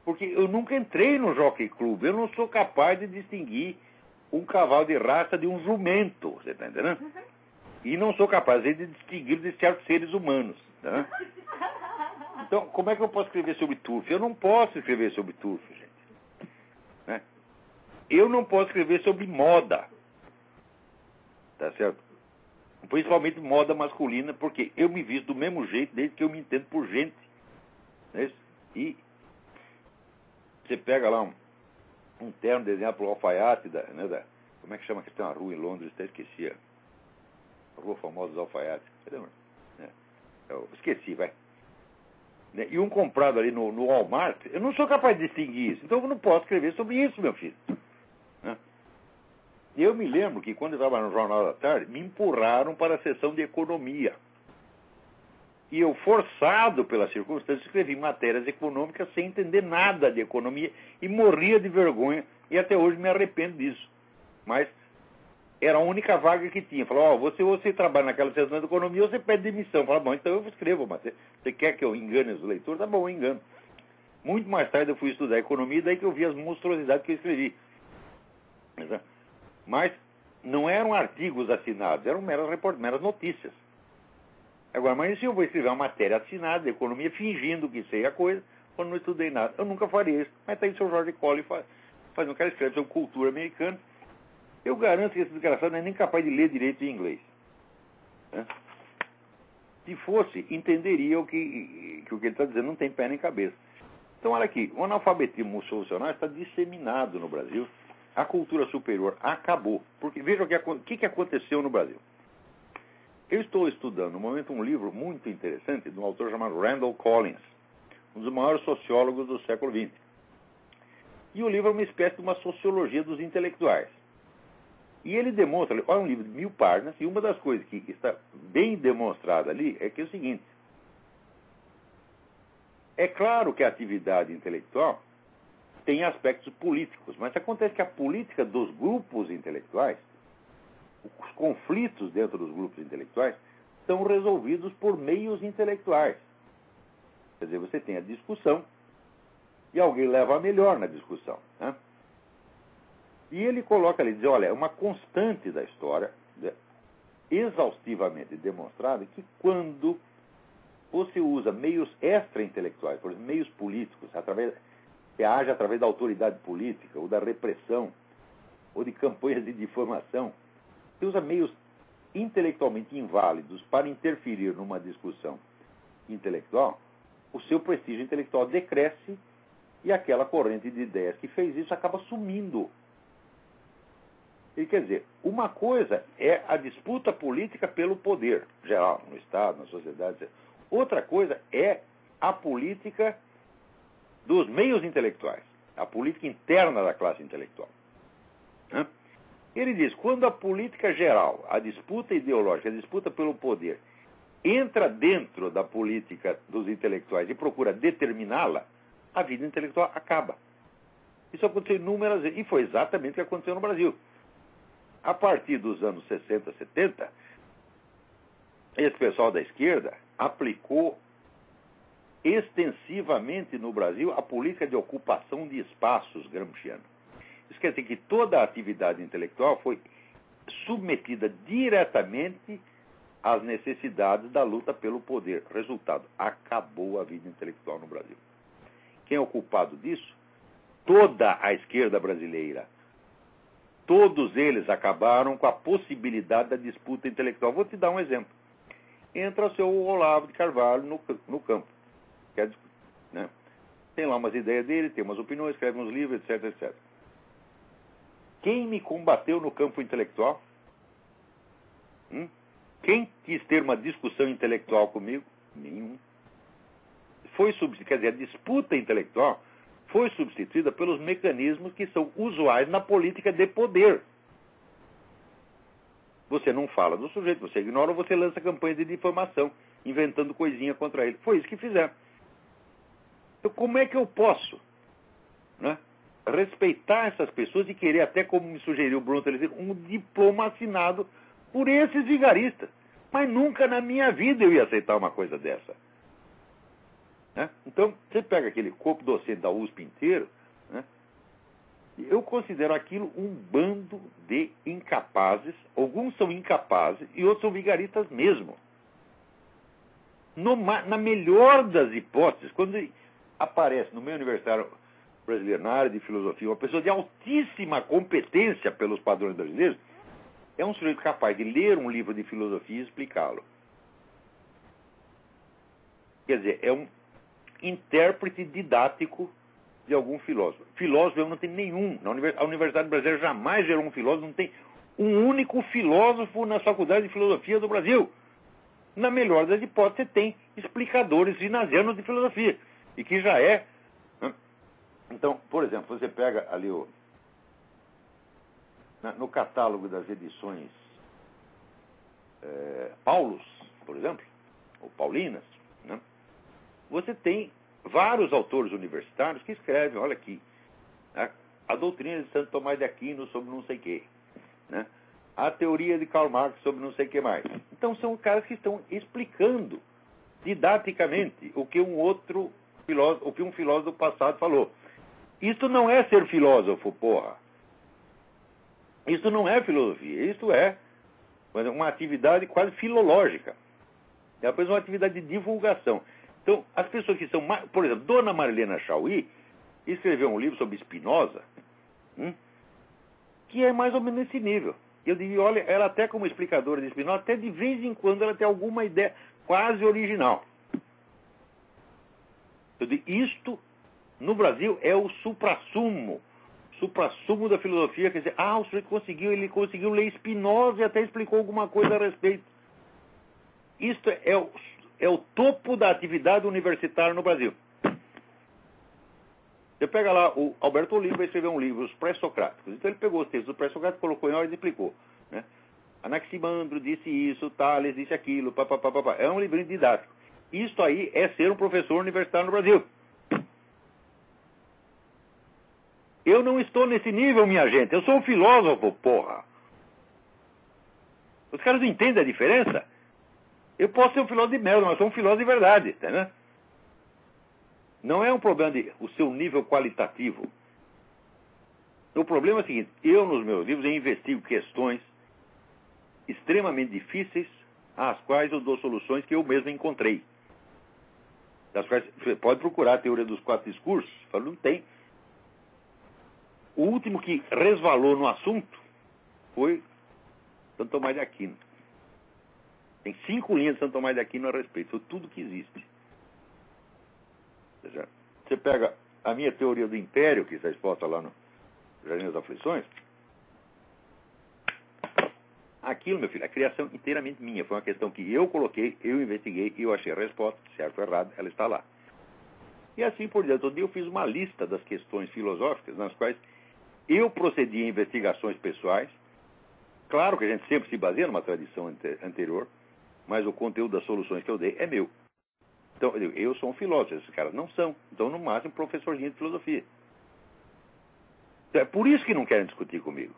porque eu nunca entrei no Jockey Club. Eu não sou capaz de distinguir um cavalo de raça de um jumento, você está entendendo? E não sou capaz de distinguir de certos seres humanos. Tá? Então, como é que eu posso escrever sobre turf? Eu não posso escrever sobre turf, gente. Né? Eu não posso escrever sobre moda. Tá certo? Principalmente moda masculina, porque eu me visto do mesmo jeito desde que eu me entendo por gente. Né? E você pega lá um terno desenhado por alfaiate, como é que chama que tem uma rua em Londres, até esqueci. A rua famosa dos alfaiates. Você lembra? Eu esqueci, vai. E um comprado ali no Walmart, eu não sou capaz de distinguir isso. Então eu não posso escrever sobre isso, meu filho. Né? Eu me lembro que quando eu estava no Jornal da Tarde, me empurraram para a seção de economia. E eu, forçado pela circunstância, escrevi matérias econômicas sem entender nada de economia e morria de vergonha e até hoje me arrependo disso. Mas era a única vaga que tinha. Falou, você trabalha naquela seção de economia, você pede demissão. Fala, bom, então eu escrevo, mas você quer que eu engane os leitores? Tá bom, eu engano. Muito mais tarde eu fui estudar economia, daí que eu vi as monstruosidades que eu escrevi. Mas não eram artigos assinados, eram meras notícias. Agora, mas se eu vou escrever uma matéria assinada de economia, fingindo que sei a coisa, quando não estudei nada, eu nunca faria isso. Mas tá aí o seu Jorge Colli faz um cara escreve sobre cultura americana. Eu garanto que esse desgraçado não é nem capaz de ler direito em inglês. Né? Se fosse, entenderia o que ele está dizendo, não tem pé nem cabeça. Então, olha aqui, o analfabetismo solucional está disseminado no Brasil. A cultura superior acabou. Porque veja o que aconteceu no Brasil. Eu estou estudando, no momento, um livro muito interessante de um autor chamado Randall Collins, um dos maiores sociólogos do século XX. E o livro é uma espécie de uma sociologia dos intelectuais. E ele demonstra, olha, um livro de 1000 páginas, e uma das coisas que está bem demonstrada ali é que é o seguinte. É claro que a atividade intelectual tem aspectos políticos, mas acontece que a política dos grupos intelectuais, os conflitos dentro dos grupos intelectuais, são resolvidos por meios intelectuais. Quer dizer, você tem a discussão, e alguém leva a melhor na discussão, né? E ele coloca ali, diz, olha, é uma constante da história, né, exaustivamente demonstrada, que quando você usa meios extra-intelectuais, por exemplo, meios políticos, que age através da autoridade política, ou da repressão, ou de campanhas de difamação, você usa meios intelectualmente inválidos para interferir numa discussão intelectual, o seu prestígio intelectual decresce e aquela corrente de ideias que fez isso acaba sumindo. E quer dizer, uma coisa é a disputa política pelo poder geral, no Estado, na sociedade, etc. Outra coisa é a política dos meios intelectuais, a política interna da classe intelectual. Né? Ele diz, quando a política geral, a disputa ideológica, a disputa pelo poder, entra dentro da política dos intelectuais e procura determiná-la, a vida intelectual acaba. Isso aconteceu inúmeras vezes, e foi exatamente o que aconteceu no Brasil. A partir dos anos 60, 70, esse pessoal da esquerda aplicou extensivamente no Brasil a política de ocupação de espaços gramsciana. Isso quer dizer que toda a atividade intelectual foi submetida diretamente às necessidades da luta pelo poder. Resultado, acabou a vida intelectual no Brasil. Quem é o culpado disso? Toda a esquerda brasileira. Todos eles acabaram com a possibilidade da disputa intelectual. Vou te dar um exemplo. Entra o seu Olavo de Carvalho no campo. Né? Tem lá umas ideias dele, tem umas opiniões, escreve uns livros, etc, etc. Quem me combateu no campo intelectual? Quem quis ter uma discussão intelectual comigo? Nenhum. Quer dizer, a disputa intelectual foi substituída pelos mecanismos que são usuais na política de poder. Você não fala do sujeito, você ignora ou você lança campanha de difamação, inventando coisinha contra ele. Foi isso que fizeram. Então, como é que eu posso, né, respeitar essas pessoas e querer, até como me sugeriu o Bruno Telefino, um diploma assinado por esses vigaristas? Mas nunca na minha vida eu ia aceitar uma coisa dessa. Né? Então, você pega aquele corpo docente da USP inteiro, né? Eu considero aquilo um bando de incapazes. Alguns são incapazes e outros são vigaristas mesmo. Na melhor das hipóteses, quando aparece no meio universitário brasileiro, na área de filosofia, uma pessoa de altíssima competência pelos padrões brasileiros, é um sujeito capaz de ler um livro de filosofia e explicá-lo. Quer dizer, é um intérprete didático de algum filósofo. Filósofo eu não tenho nenhum. A Universidade Brasileira jamais gerou um filósofo, não tem um único filósofo na Faculdade de Filosofia do Brasil. Na melhor das hipóteses, você tem explicadores ginasianos de filosofia. E que já é... Então, por exemplo, você pega ali no catálogo das edições Paulus, por exemplo, ou Paulinas, né? Você tem vários autores universitários que escrevem, olha aqui, a doutrina de Santo Tomás de Aquino sobre não sei o quê, né? A teoria de Karl Marx sobre não sei o que mais. Então são caras que estão explicando didaticamente o que um filósofo do passado falou. Isso não é ser filósofo, porra. Isso não é filosofia, isso é uma atividade quase filológica. É apenas uma atividade de divulgação. Então, as pessoas que são... Por exemplo, Dona Marilena Chauí escreveu um livro sobre Spinoza, que é mais ou menos nesse nível. Eu diria, olha, ela até como explicadora de Spinoza, até de vez em quando ela tem alguma ideia quase original. Eu digo, isto, no Brasil, é o suprassumo da filosofia. Quer dizer, o sujeito ele conseguiu ler Spinoza e até explicou alguma coisa a respeito. Isto é o topo da atividade universitária no Brasil. Você pega lá, o Alberto Oliva escreveu um livro, Os Pré-Socráticos. Então ele pegou os textos dos pré-socráticos, colocou em ordem e explicou. Né? Anaximandro disse isso, Tales disse aquilo, papapá. É um livrinho didático. Isto aí é ser um professor universitário no Brasil. Eu não estou nesse nível, minha gente. Eu sou um filósofo, porra. Os caras não entendem a diferença? Eu posso ser um filósofo de merda, mas sou um filósofo de verdade, entendeu? Não é um problema de o seu nível qualitativo. O problema é o seguinte, eu nos meus livros eu investigo questões extremamente difíceis, às quais eu dou soluções que eu mesmo encontrei. Das quais você pode procurar a teoria dos 4 discursos, falo, não tem. O último que resvalou no assunto foi Santo Tomás de Aquino. Tem 5 linhas de Santo Tomás de Aquino a respeito, foi tudo que existe. Ou seja, você pega a minha teoria do império, que está exposta lá no Jardim das Aflições, aquilo, meu filho, a criação inteiramente minha. Foi uma questão que eu coloquei, eu investiguei, eu achei a resposta, certo ou errado, ela está lá. E assim por diante. Todo dia eu fiz uma lista das questões filosóficas nas quais eu procedi em investigações pessoais. Claro que a gente sempre se baseia numa tradição anterior, mas o conteúdo das soluções que eu dei é meu. Então, eu sou um filósofo, esses caras não são. Então, no máximo, professorzinho de filosofia. Então, é por isso que não querem discutir comigo.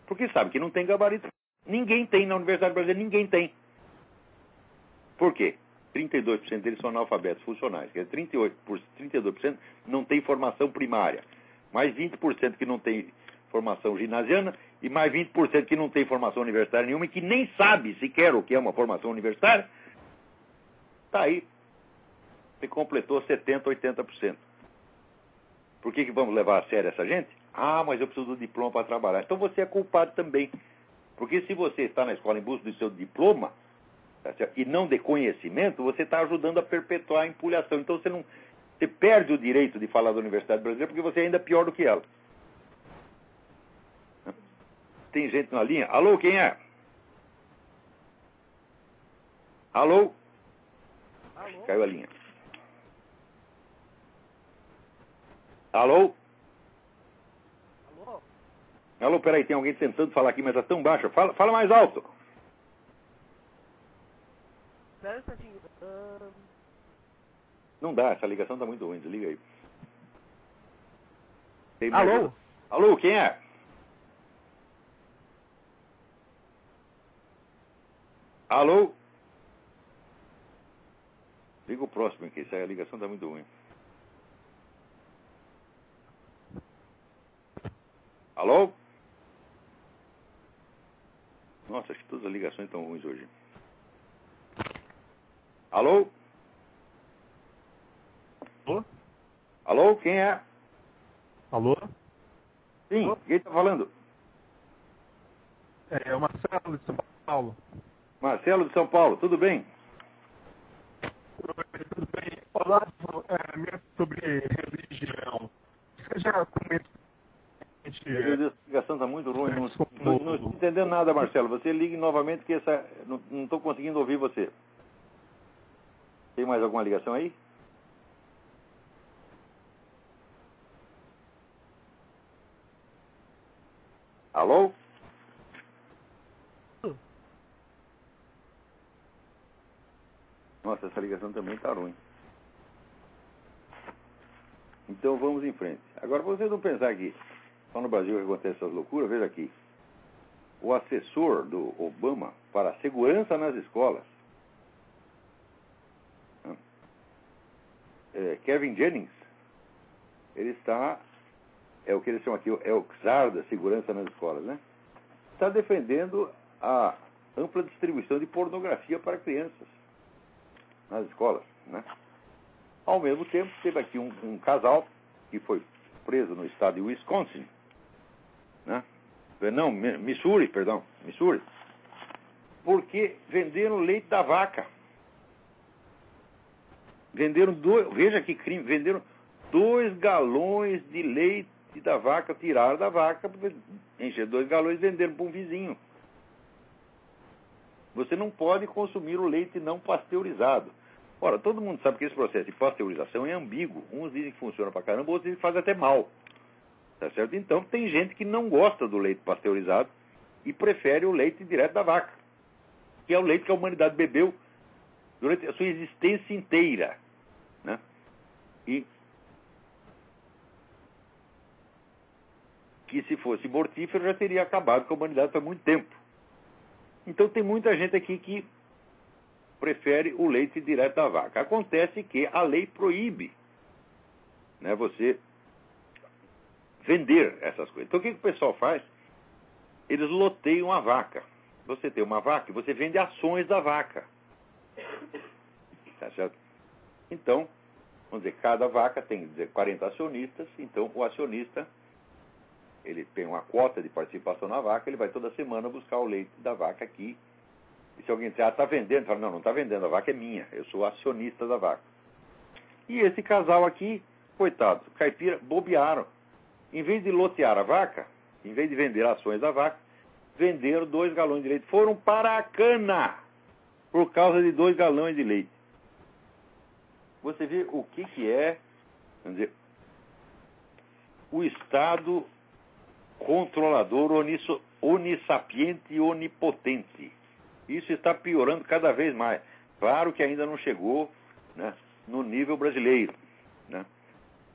Porque sabe que não tem gabarito. Ninguém tem na Universidade Brasileira, ninguém tem. Por quê? 32% deles são analfabetos funcionais. Quer dizer, 32% não tem formação primária. Mais 20% que não tem formação ginasiana e mais 20% que não tem formação universitária nenhuma e que nem sabe sequer o que é uma formação universitária. Está aí. Você completou 70%, 80%. Por que vamos levar a sério essa gente? Ah, mas eu preciso do diploma para trabalhar. Então você é culpado também. Porque se você está na escola em busca do seu diploma, tá certo? E não de conhecimento, você está ajudando a perpetuar a empulhação. Então você perde o direito de falar da Universidade Brasileira porque você é ainda pior do que ela. Tem gente na linha? Alô, quem é? Alô? Alô? Caiu a linha. Alô? Alô? Alô, peraí, tem alguém tentando falar aqui, mas está tão baixo. Fala mais alto. Espera um instantinho. Não dá, essa ligação está muito ruim, desliga aí. Alô? Alô, quem é? Alô? Liga o próximo aqui, a ligação está muito ruim. Alô? Nossa, acho que todas as ligações estão ruins hoje. Alô? Alô? Alô, quem é? Alô? Sim, Alô? quem está falando? É o Marcelo de São Paulo. Marcelo de São Paulo, tudo bem? Oi, tudo bem? Olá, sobre religião. Você já comentou? A ligação está muito ruim, não estou entendendo nada, Marcelo. Você ligue novamente que não estou conseguindo ouvir você. Tem mais alguma ligação aí? Alô? Nossa, essa ligação também está ruim. Então vamos em frente. Agora, vocês vão pensar que só no Brasil que acontece essas loucuras, veja aqui. O assessor do Obama para a segurança nas escolas, Kevin Jennings, ele está, é o que eles chamam aqui, é o czar da segurança nas escolas, né? Está defendendo a ampla distribuição de pornografia para crianças nas escolas, né? Ao mesmo tempo, teve aqui um casal que foi preso no estado de Wisconsin, né? Não, Missouri, porque venderam leite da vaca. Veja que crime, venderam 2 galões de leite da vaca, tiraram da vaca, encheram 2 galões e venderam para um vizinho. Você não pode consumir o leite não pasteurizado. Ora, todo mundo sabe que esse processo de pasteurização é ambíguo. Uns dizem que funciona pra caramba, outros dizem que faz até mal. Tá certo? Então, tem gente que não gosta do leite pasteurizado e prefere o leite direto da vaca, que é o leite que a humanidade bebeu durante a sua existência inteira, né? E que se fosse mortífero já teria acabado com a humanidade há muito tempo. Então tem muita gente aqui que prefere o leite direto da vaca. Acontece que a lei proíbe né, você vender essas coisas. Então o que o pessoal faz? Eles loteiam a vaca. Você tem uma vaca e você vende ações da vaca. Tá certo? Então, vamos dizer, cada vaca tem 40 acionistas, então o acionista, ele tem uma quota de participação na vaca, ele vai toda semana buscar o leite da vaca aqui. E se alguém disser, está vendendo, fala, não está vendendo, a vaca é minha, eu sou acionista da vaca. E esse casal aqui, coitado, caipira, bobearam. Em vez de lotear a vaca, em vez de vender ações da vaca, venderam 2 galões de leite. Foram para a cana por causa de 2 galões de leite. Você vê o que é, vamos dizer, o Estado controlador, onissapiente e onipotente. Isso está piorando cada vez mais. Claro que ainda não chegou, né, no nível brasileiro. Né?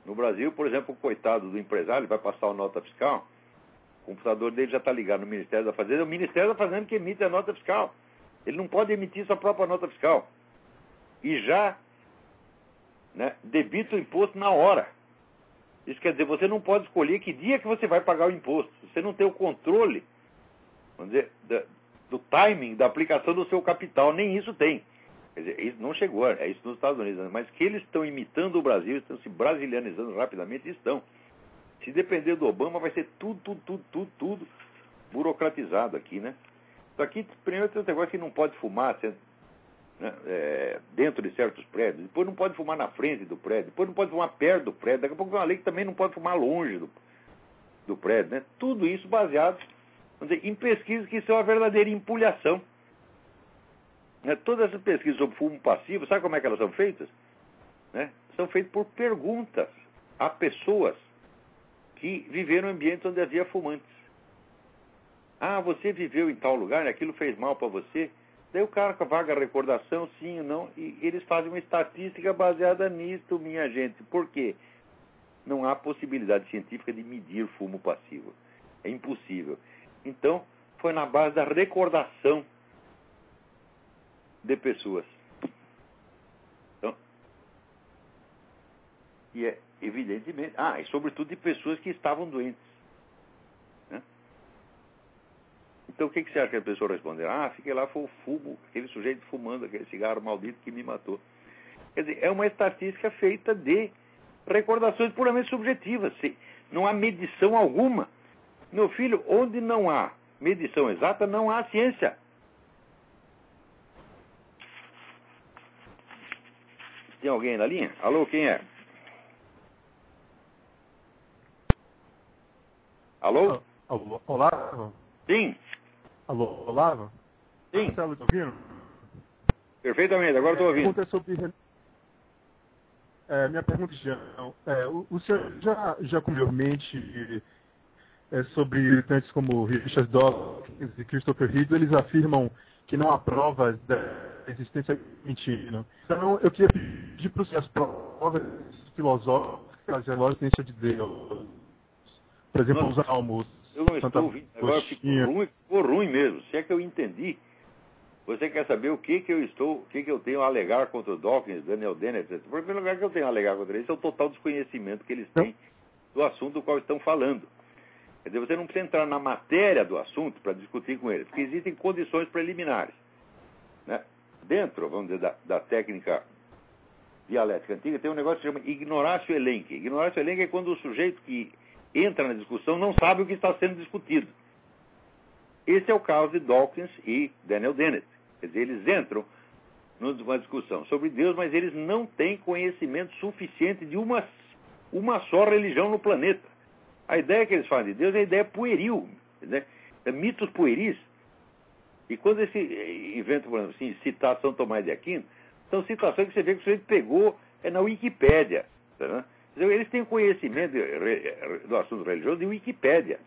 No Brasil, por exemplo, o coitado do empresário, ele vai passar a nota fiscal, o computador dele já está ligado no Ministério da Fazenda, é o Ministério da Fazenda que emite a nota fiscal. Ele não pode emitir sua própria nota fiscal. E já, né, debita o imposto na hora. Isso quer dizer, você não pode escolher que dia que você vai pagar o imposto. Você não tem o controle, vamos dizer, do timing da aplicação do seu capital. Nem isso tem. Quer dizer, isso não chegou, é isso nos Estados Unidos. Mas que eles estão imitando o Brasil, estão se brasilianizando rapidamente, estão. Se depender do Obama, vai ser tudo burocratizado aqui, né? Então aqui, primeiro tem um negócio que não pode fumar, né, dentro de certos prédios, depois não pode fumar na frente do prédio, depois não pode fumar perto do prédio, daqui a pouco tem uma lei que também não pode fumar longe do prédio, né? Tudo isso baseado, vamos dizer, em pesquisas que são a verdadeira empulhação. Né? Todas essas pesquisas sobre fumo passivo, sabe como é que elas são feitas? Né? São feitas por perguntas a pessoas que viveram em ambientes onde havia fumantes. Ah, você viveu em tal lugar, né? Aquilo fez mal para você? Daí o cara com a vaga recordação, sim ou não, e eles fazem uma estatística baseada nisto, minha gente. Por quê? Não há possibilidade científica de medir fumo passivo. É impossível. Então, foi na base da recordação de pessoas. Então, e é evidentemente... e sobretudo de pessoas que estavam doentes. Né? Então, o que você acha que a pessoa respondeu? Fiquei lá, foi o fumo, aquele sujeito fumando aquele cigarro maldito que me matou. Quer dizer, é uma estatística feita de recordações puramente subjetivas. Não há medição alguma. Meu filho, onde não há medição exata, não há ciência. Tem alguém na linha? Alô, quem é? Alô? Alô, Olavo? Sim. Alô, Olavo? Sim. Marcelo, tá ouvindo? Perfeitamente, agora estou ouvindo. Pergunta sobre... minha pergunta é, o senhor já comeu mente sobre militantes como Richard Dawkins e Christopher Hill? Eles afirmam que não há provas da existência mentira. Então, eu queria pedir para os as provas filosóficas da existência de Deus. Por exemplo, os salmos. Eu não estou ouvindo. Agora ficou ruim mesmo. Se é que eu entendi, você quer saber o que eu tenho a alegar contra o Dawkins, Daniel Dennett? Em primeiro lugar, que eu tenho a alegar contra eles é o total desconhecimento que eles têm do assunto do qual estão falando. Quer dizer, você não precisa entrar na matéria do assunto para discutir com eles, porque existem condições preliminares. Né? Dentro, vamos dizer, da técnica dialética antiga, tem um negócio que se chama ignoratio elenchi. Ignoratio elenchi é quando o sujeito que entra na discussão não sabe o que está sendo discutido. Esse é o caso de Dawkins e Daniel Dennett. Quer dizer, eles entram numa discussão sobre Deus, mas eles não têm conhecimento suficiente de uma só religião no planeta. A ideia que eles fazem de Deus é a ideia pueril, né? É mitos pueris. E quando esse invento, por exemplo, assim, citar São Tomás de Aquino, são citações que você vê que o sujeito pegou na Wikipédia. Tá? Eles têm conhecimento do assunto religioso de Wikipédia.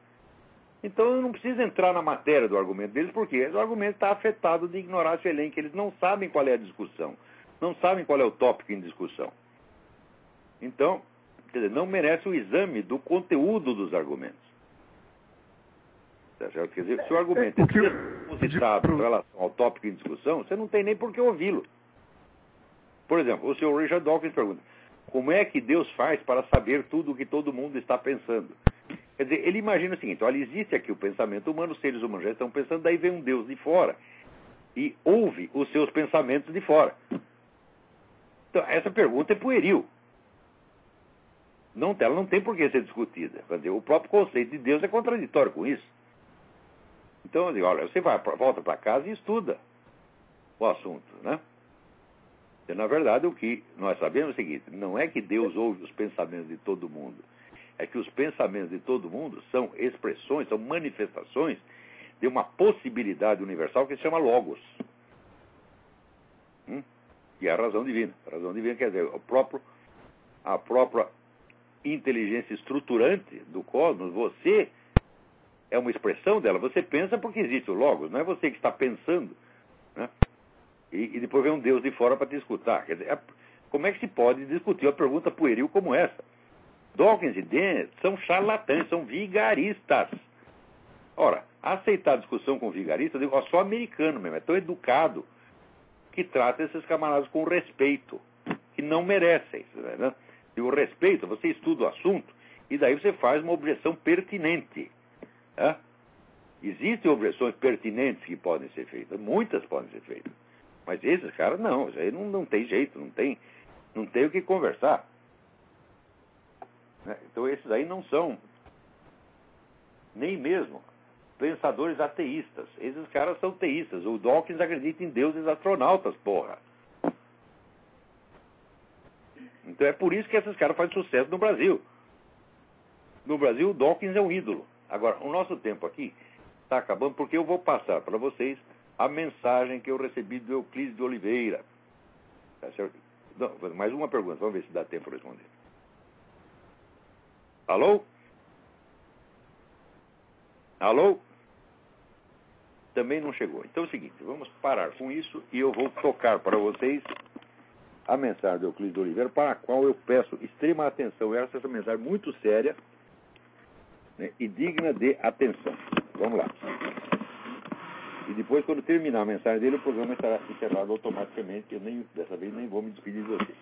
Então eu não preciso entrar na matéria do argumento deles, porque o argumento está afetado de ignoratio elenchi. Eles não sabem qual é a discussão, não sabem qual é o tópico em discussão. Então, quer dizer, não merece o exame do conteúdo dos argumentos. Tá certo? Quer dizer, se o argumento é depositado em relação ao tópico em discussão, você não tem nem por que ouvi-lo. Por exemplo, o senhor Richard Dawkins pergunta: Como é que Deus faz para saber tudo o que todo mundo está pensando? Quer dizer, ele imagina o seguinte: olha, existe aqui o pensamento humano, os seres humanos já estão pensando, daí vem um Deus de fora e ouve os seus pensamentos de fora. Então, essa pergunta é pueril. Ela não tem por que ser discutida. Quer dizer, o próprio conceito de Deus é contraditório com isso. Então, eu digo, olha, você volta para casa e estuda o assunto, né? E, na verdade, o que nós sabemos é o seguinte: não é que Deus ouve os pensamentos de todo mundo. É que os pensamentos de todo mundo são expressões, são manifestações de uma possibilidade universal que se chama Logos. Que é a razão divina. A razão divina quer dizer, a própria inteligência estruturante do cosmos. Você é uma expressão dela. Você pensa porque existe o Logos, não é você que está pensando, né? E depois vem um Deus de fora para te escutar. Quer dizer, como é que se pode discutir uma pergunta pueril como essa? Dawkins e Dennett são charlatães, são vigaristas. Ora, aceitar a discussão com vigarista, eu digo, só americano mesmo, é tão educado que trata esses camaradas com respeito, que não merecem. Né? E o respeito, você estuda o assunto e daí você faz uma objeção pertinente. Né? Existem objeções pertinentes que podem ser feitas, muitas podem ser feitas. Mas esses caras não, isso aí não tem jeito, não tem o que conversar. Né? Então esses aí não são nem mesmo pensadores ateístas. Esses caras são teístas. O Dawkins acredita em deuses astronautas, porra. Então é por isso que esses caras fazem sucesso no Brasil. No Brasil, o Dawkins é um ídolo. Agora, o nosso tempo aqui está acabando porque eu vou passar para vocês a mensagem que eu recebi do Euclides de Oliveira. Tá certo? Não, mais uma pergunta, vamos ver se dá tempo para responder. Alô? Alô? Também não chegou. Então é o seguinte, vamos parar com isso e eu vou tocar para vocês a mensagem do Euclides de Oliveira, para a qual eu peço extrema atenção. Essa mensagem muito séria, né, e digna de atenção. Vamos lá. E depois, quando terminar a mensagem dele, o programa estará encerrado automaticamente. Dessa vez nem vou me despedir de vocês.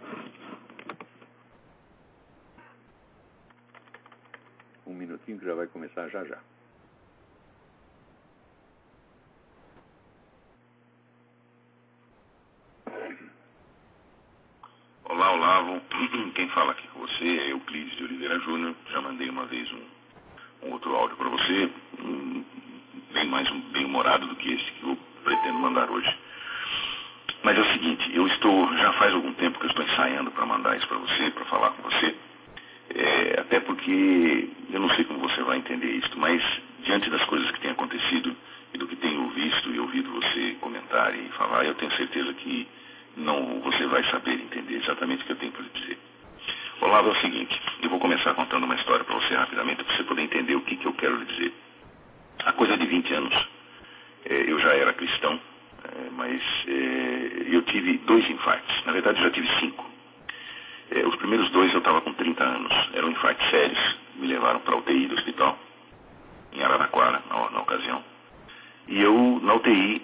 Um minutinho que já vai começar já já. Olá, Olavo. Quem fala aqui com você é Euclides de Oliveira Júnior. Já mandei uma vez um outro áudio para você, bem humorado do que esse que eu pretendo mandar hoje. Mas é o seguinte, já faz algum tempo que eu estou ensaiando para mandar isso para você, para falar com você, até porque eu não sei como você vai entender isso, mas diante das coisas que têm acontecido e do que tenho visto e ouvido você comentar e falar, eu tenho certeza que você vai saber entender exatamente o que eu tenho para lhe dizer. Olavo, é o seguinte, eu vou começar contando uma história para você rapidamente, para você poder entender o que eu quero lhe dizer. Há coisa de 20 anos, eu já era cristão, mas eu tive 2 infartos. Na verdade, eu já tive 5. Os primeiros 2 eu estava com 30 anos. Eram infartos sérios. Me levaram para a UTI do hospital, em Araraquara, na ocasião. E eu, na UTI,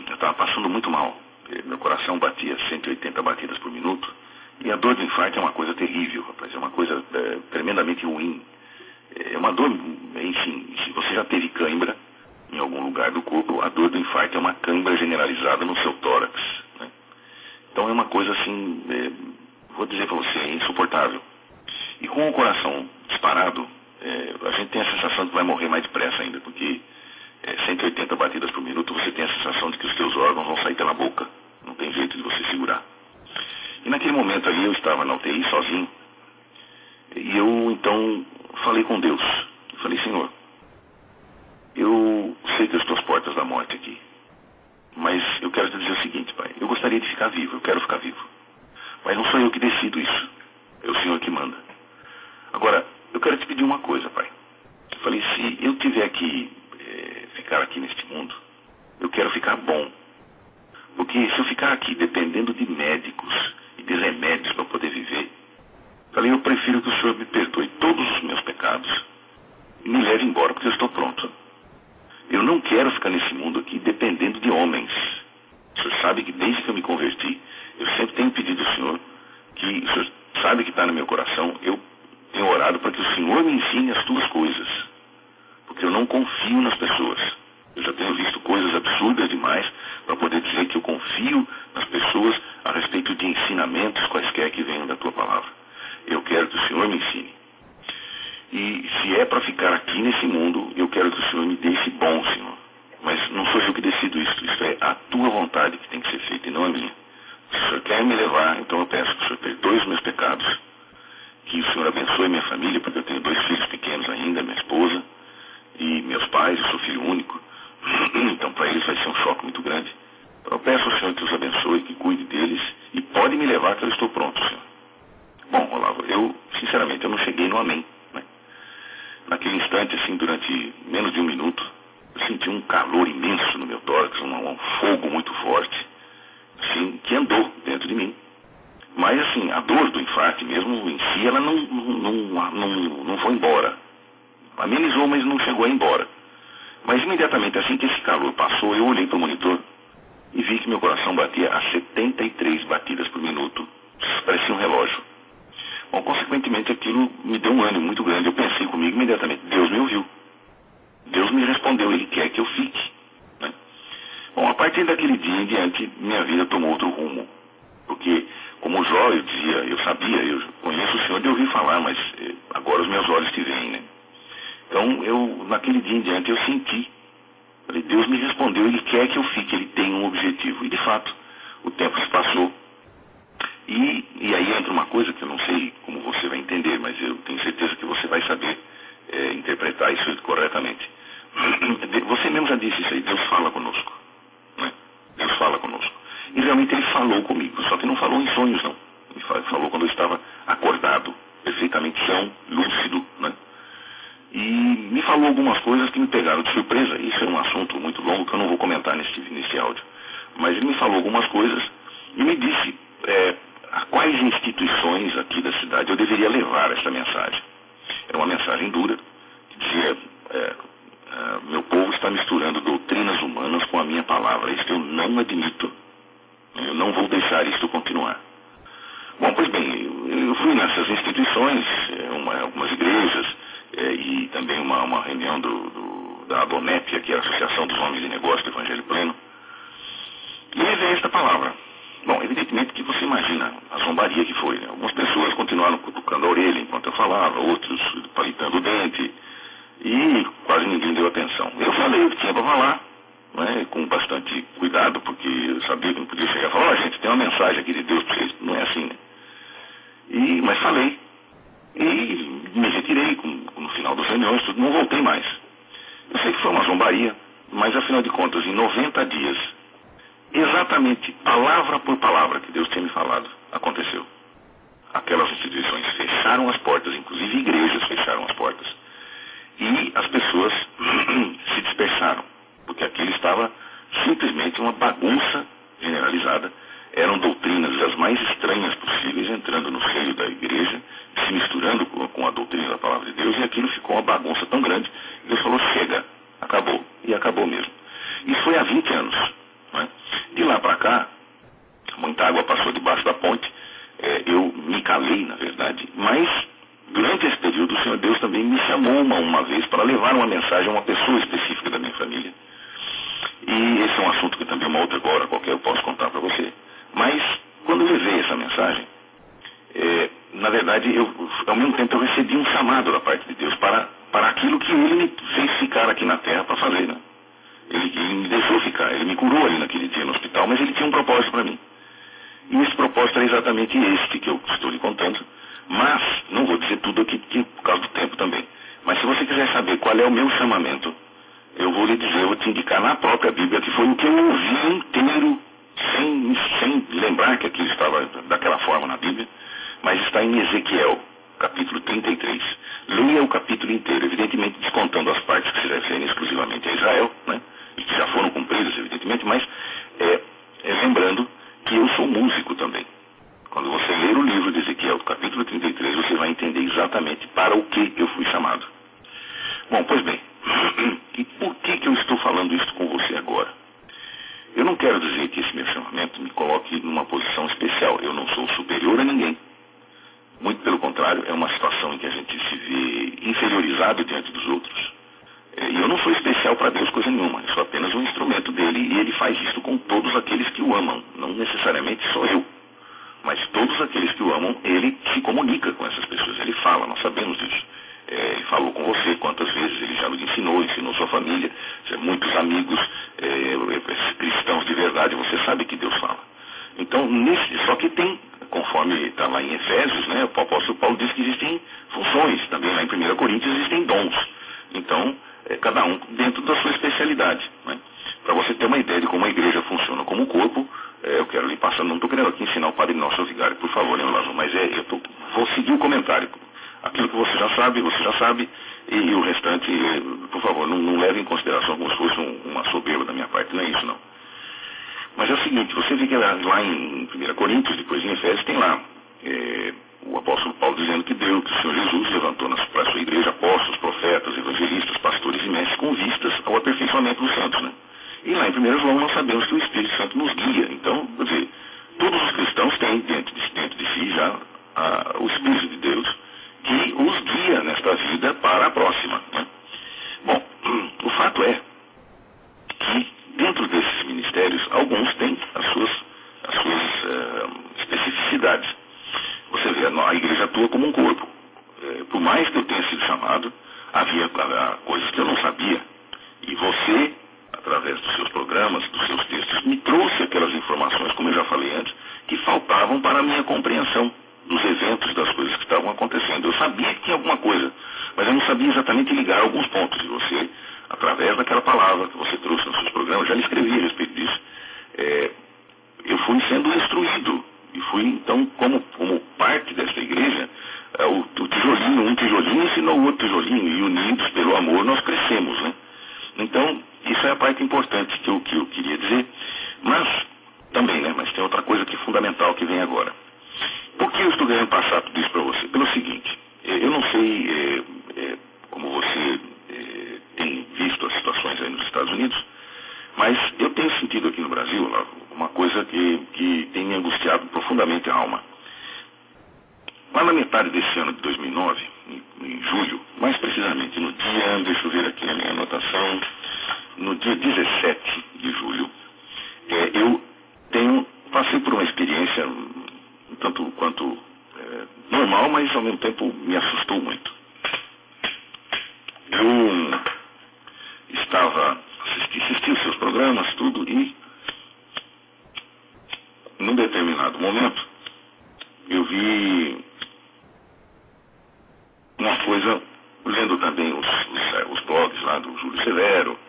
eu estava passando muito mal. Meu coração batia 180 batidas por minuto. E a dor do infarto é uma coisa terrível, rapaz. É uma coisa tremendamente ruim. É uma dor, enfim, se você já teve cãibra em algum lugar do corpo, a dor do infarto é uma cãibra generalizada no seu tórax. Né? Então é uma coisa assim, vou dizer para você, é insuportável. E com o coração disparado, a gente tem a sensação de que vai morrer mais depressa ainda, porque 180 batidas por minuto, você tem a sensação de que os seus órgãos vão sair pela boca. Não tem jeito de você segurar. E naquele momento ali eu estava na UTI sozinho. E eu então falei com Deus. Eu falei, Senhor, eu sei que eu estou às portas da morte aqui. Mas eu quero te dizer o seguinte, Pai. Eu gostaria de ficar vivo, eu quero ficar vivo. Mas não sou eu que decido isso. É o Senhor que manda. Agora, eu quero te pedir uma coisa, Pai. Eu falei, se eu tiver que ficar aqui neste mundo, eu quero ficar bom. Porque se eu ficar aqui dependendo de médicos e de remédios para poder viver, falei, eu prefiro que o Senhor me perdoe todos os meus pecados e me leve embora, porque eu estou pronto. Eu não quero ficar nesse mundo aqui dependendo de homens. O Senhor sabe que desde que eu me converti, eu sempre tenho pedido ao Senhor que o Senhor sabe que está no meu coração, eu tenho orado para que o Senhor me ensine as tuas coisas. Porque eu não confio nas pessoas. Eu já tenho visto coisas absurdas demais para poder dizer que eu confio nas pessoas a respeito de ensinamentos quaisquer que venham da tua palavra. Eu quero que o Senhor me ensine. E se é para ficar aqui nesse mundo, eu quero que o Senhor me deixe bom, Senhor. Mas não sou eu que decido isto. Isto é a tua vontade que tem que ser feita e não a minha. Se o Senhor quer me levar, então eu peço que o Senhor perdoe os meus pecados. Que o Senhor abençoe minha família, porque eu tenho 2 filhos pequenos ainda, minha esposa e meus pais, eu sou filho único. Então para eles vai ser um choque muito grande. Então eu peço ao Senhor que os abençoe, que cuide deles e pode me levar que eu estou pronto, Senhor. Bom, Olavo, eu, sinceramente, eu não cheguei no amém. Né? Naquele instante, assim, durante menos de 1 minuto, eu senti um calor imenso no meu tórax, um fogo muito forte, assim, que andou dentro de mim. Mas, assim, a dor do infarto mesmo em si, ela não foi embora. Amenizou, mas não chegou a ir embora. Mas imediatamente, assim que esse calor passou, eu olhei para o monitor e vi que meu coração batia a 73 batidas por minuto. Parecia um relógio. Bom, consequentemente, aquilo me deu um ânimo muito grande. Eu pensei comigo imediatamente, Deus me ouviu. Deus me respondeu, Ele quer que eu fique. Né? Bom, a partir daquele dia em diante, minha vida tomou outro rumo. Porque, como Jó, eu dizia, eu sabia, eu conheço o Senhor de ouvir falar, mas agora os meus olhos te veem, né? Então, naquele dia em diante, eu senti. Falei, Deus me respondeu, Ele quer que eu fique, Ele tem um objetivo. E, de fato, o tempo se passou. E aí entra uma coisa que eu não sei como você vai entender, mas eu tenho certeza que você vai saber interpretar isso corretamente. Você mesmo já disse isso aí, Deus fala conosco. Né? Deus fala conosco. E realmente Ele falou comigo, só que não falou em sonhos, não. Ele falou quando eu estava acordado, perfeitamente são, lúcido, né? E me falou algumas coisas que me pegaram de surpresa. Isso é um assunto muito longo que eu não vou comentar nesse áudio. Mas ele me falou algumas coisas e me disse a quais instituições aqui da cidade eu deveria levar esta mensagem. Era uma mensagem dura, que dizia, meu povo está misturando doutrinas humanas com a minha palavra. Isso eu não admito. Eu não vou deixar isso continuar. Bom, pois bem, eu fui nessas instituições, algumas igrejas, e também uma reunião da ABONEP, que é a Associação dos Homens de Negócios do Evangelho Pleno, e levei esta palavra. Bom, evidentemente que você imagina a zombaria que foi, né? Algumas pessoas continuaram cutucando a orelha enquanto eu falava, outros palitando o dente, e quase ninguém deu atenção. Eu falei o que tinha para falar, né, com bastante cuidado, porque eu sabia que não podia chegar e falar, gente, tem uma mensagem aqui de Deus para vocês. Não é assim, né? Mas falei. E me retirei no final das reuniões, tudo, não voltei mais. Eu sei que foi uma zombaria, mas afinal de contas, em 90 dias, exatamente palavra por palavra que Deus tinha me falado, aconteceu. Aquelas instituições fecharam as portas, inclusive igrejas fecharam as portas. E as pessoas se dispersaram, porque aquilo estava simplesmente uma bagunça generalizada. Eram doutrinas as mais estranhas possíveis entrando no seio da igreja, se misturando com a doutrina da palavra de Deus, e aquilo ficou uma bagunça tão grande. Deus falou, chega, acabou. E acabou mesmo. Isso foi há 20 anos. Né? De lá para cá, muita água passou debaixo da ponte. Eu me calei, na verdade, mas durante esse período o Senhor Deus também me chamou uma vez para levar uma mensagem a uma pessoa específica da minha família. E esse é um assunto que também uma outra hora qualquer eu posso contar para você. Mas, quando eu levei essa mensagem, na verdade, ao mesmo tempo eu recebi um chamado da parte de Deus para aquilo que Ele me fez ficar aqui na Terra para fazer, né? Ele me deixou ficar, Ele me curou ali naquele dia no hospital, mas Ele tinha um propósito para mim. E esse propósito é exatamente este que eu estou lhe contando, mas não vou dizer tudo aqui por causa do tempo também. Mas se você quiser saber qual é o meu chamamento, eu vou lhe dizer, eu vou te indicar na própria Bíblia, que foi o que eu ouvi inteiro, sem lembrar que aquilo estava daquela forma na Bíblia, mas está em Ezequiel, capítulo 33. Leia o capítulo inteiro, evidentemente descontando as partes que se referem exclusivamente a Israel, né, e que já foram cumpridas, evidentemente, mas lembrando que eu sou músico também. Quando você ler o livro de Ezequiel, do capítulo 33, você vai entender exatamente para o que eu fui chamado. Bom, pois bem, e por que eu estou falando isso com você agora? Eu não quero dizer que esse meu chamamento me coloque numa posição especial. Eu não sou superior a ninguém. contrário, é uma situação em que a gente se vê inferiorizado diante dos outros. E eu não sou especial para Deus coisa nenhuma, eu sou apenas um instrumento dele e ele faz isso com todos aqueles que o amam. Não necessariamente sou eu, mas todos aqueles que o amam, ele se comunica com essas pessoas, ele fala, nós sabemos disso. Ele falou com você, quantas vezes ele já nos ensinou sua família, muitos amigos cristãos de verdade, você sabe que Deus fala. Então, só que tem, conforme está lá em Efésios, né, o apóstolo Paulo diz que existem funções, também lá em 1 Coríntios existem dons. Então, cada um dentro da sua especialidade. Né? Para você ter uma ideia de como a igreja funciona como corpo, eu quero lhe passar, não estou querendo aqui ensinar o Padre Nosso Vigário, por favor, hein, Lázaro, mas vou seguir o comentário. Aquilo que você já sabe, e o restante, por favor, não leve em consideração como se fosse uma soberba da minha parte, não é isso não. Mas é o seguinte, você vê que lá em 1 Coríntios, depois em Efésios, tem lá o apóstolo Paulo dizendo que Deus, que o Senhor Jesus levantou para a sua igreja apóstolos, profetas, evangelistas, pastores e mestres com vistas ao aperfeiçoamento dos santos, né? E lá em 1 João nós sabemos que o Espírito Santo nos guia. Então, quer dizer, todos os cristãos têm dentro de si já o Espírito de Deus que os guia nesta vida para a próxima, né? Bom, o fato é que dentro desses ministérios, alguns têm as suas especificidades. Você vê, a igreja atua como um corpo. Por mais que eu tenha sido chamado, havia coisas que eu não sabia. E você, através dos seus programas, dos seus textos, me trouxe aquelas informações, como eu já falei antes, que faltavam para a minha compreensão dos eventos, das coisas que estavam acontecendo. Eu sabia que tinha alguma coisa, mas eu não sabia exatamente ligar alguns pontos. E você, através daquela palavra que você trouxe nos seus programas, já lhe escrevi a respeito disso, eu fui sendo instruído. E fui, então, como parte desta igreja, o tijolinho, um tijolinho ensinou o outro tijolinho, e unidos pelo amor nós crescemos, né? Então, isso é a parte importante que eu queria dizer. Mas, também, né? Mas tem outra coisa que é fundamental que vem agora. Por que eu estou querendo passar tudo isso para você? Pelo seguinte, eu não sei como você tem visto as situações aí nos Estados Unidos, mas eu tenho sentido aqui no Brasil uma coisa que tem me angustiado profundamente a alma. Lá na metade desse ano de 2009, em julho, mais precisamente no dia, deixa eu ver aqui na minha anotação, no dia 17 de julho, eu passei por uma experiência um tanto quanto normal, mas ao mesmo tempo me assustou muito. Eu assisti os seus programas, tudo, e num determinado momento eu vi uma coisa, lendo também os blogs lá do Júlio Severo,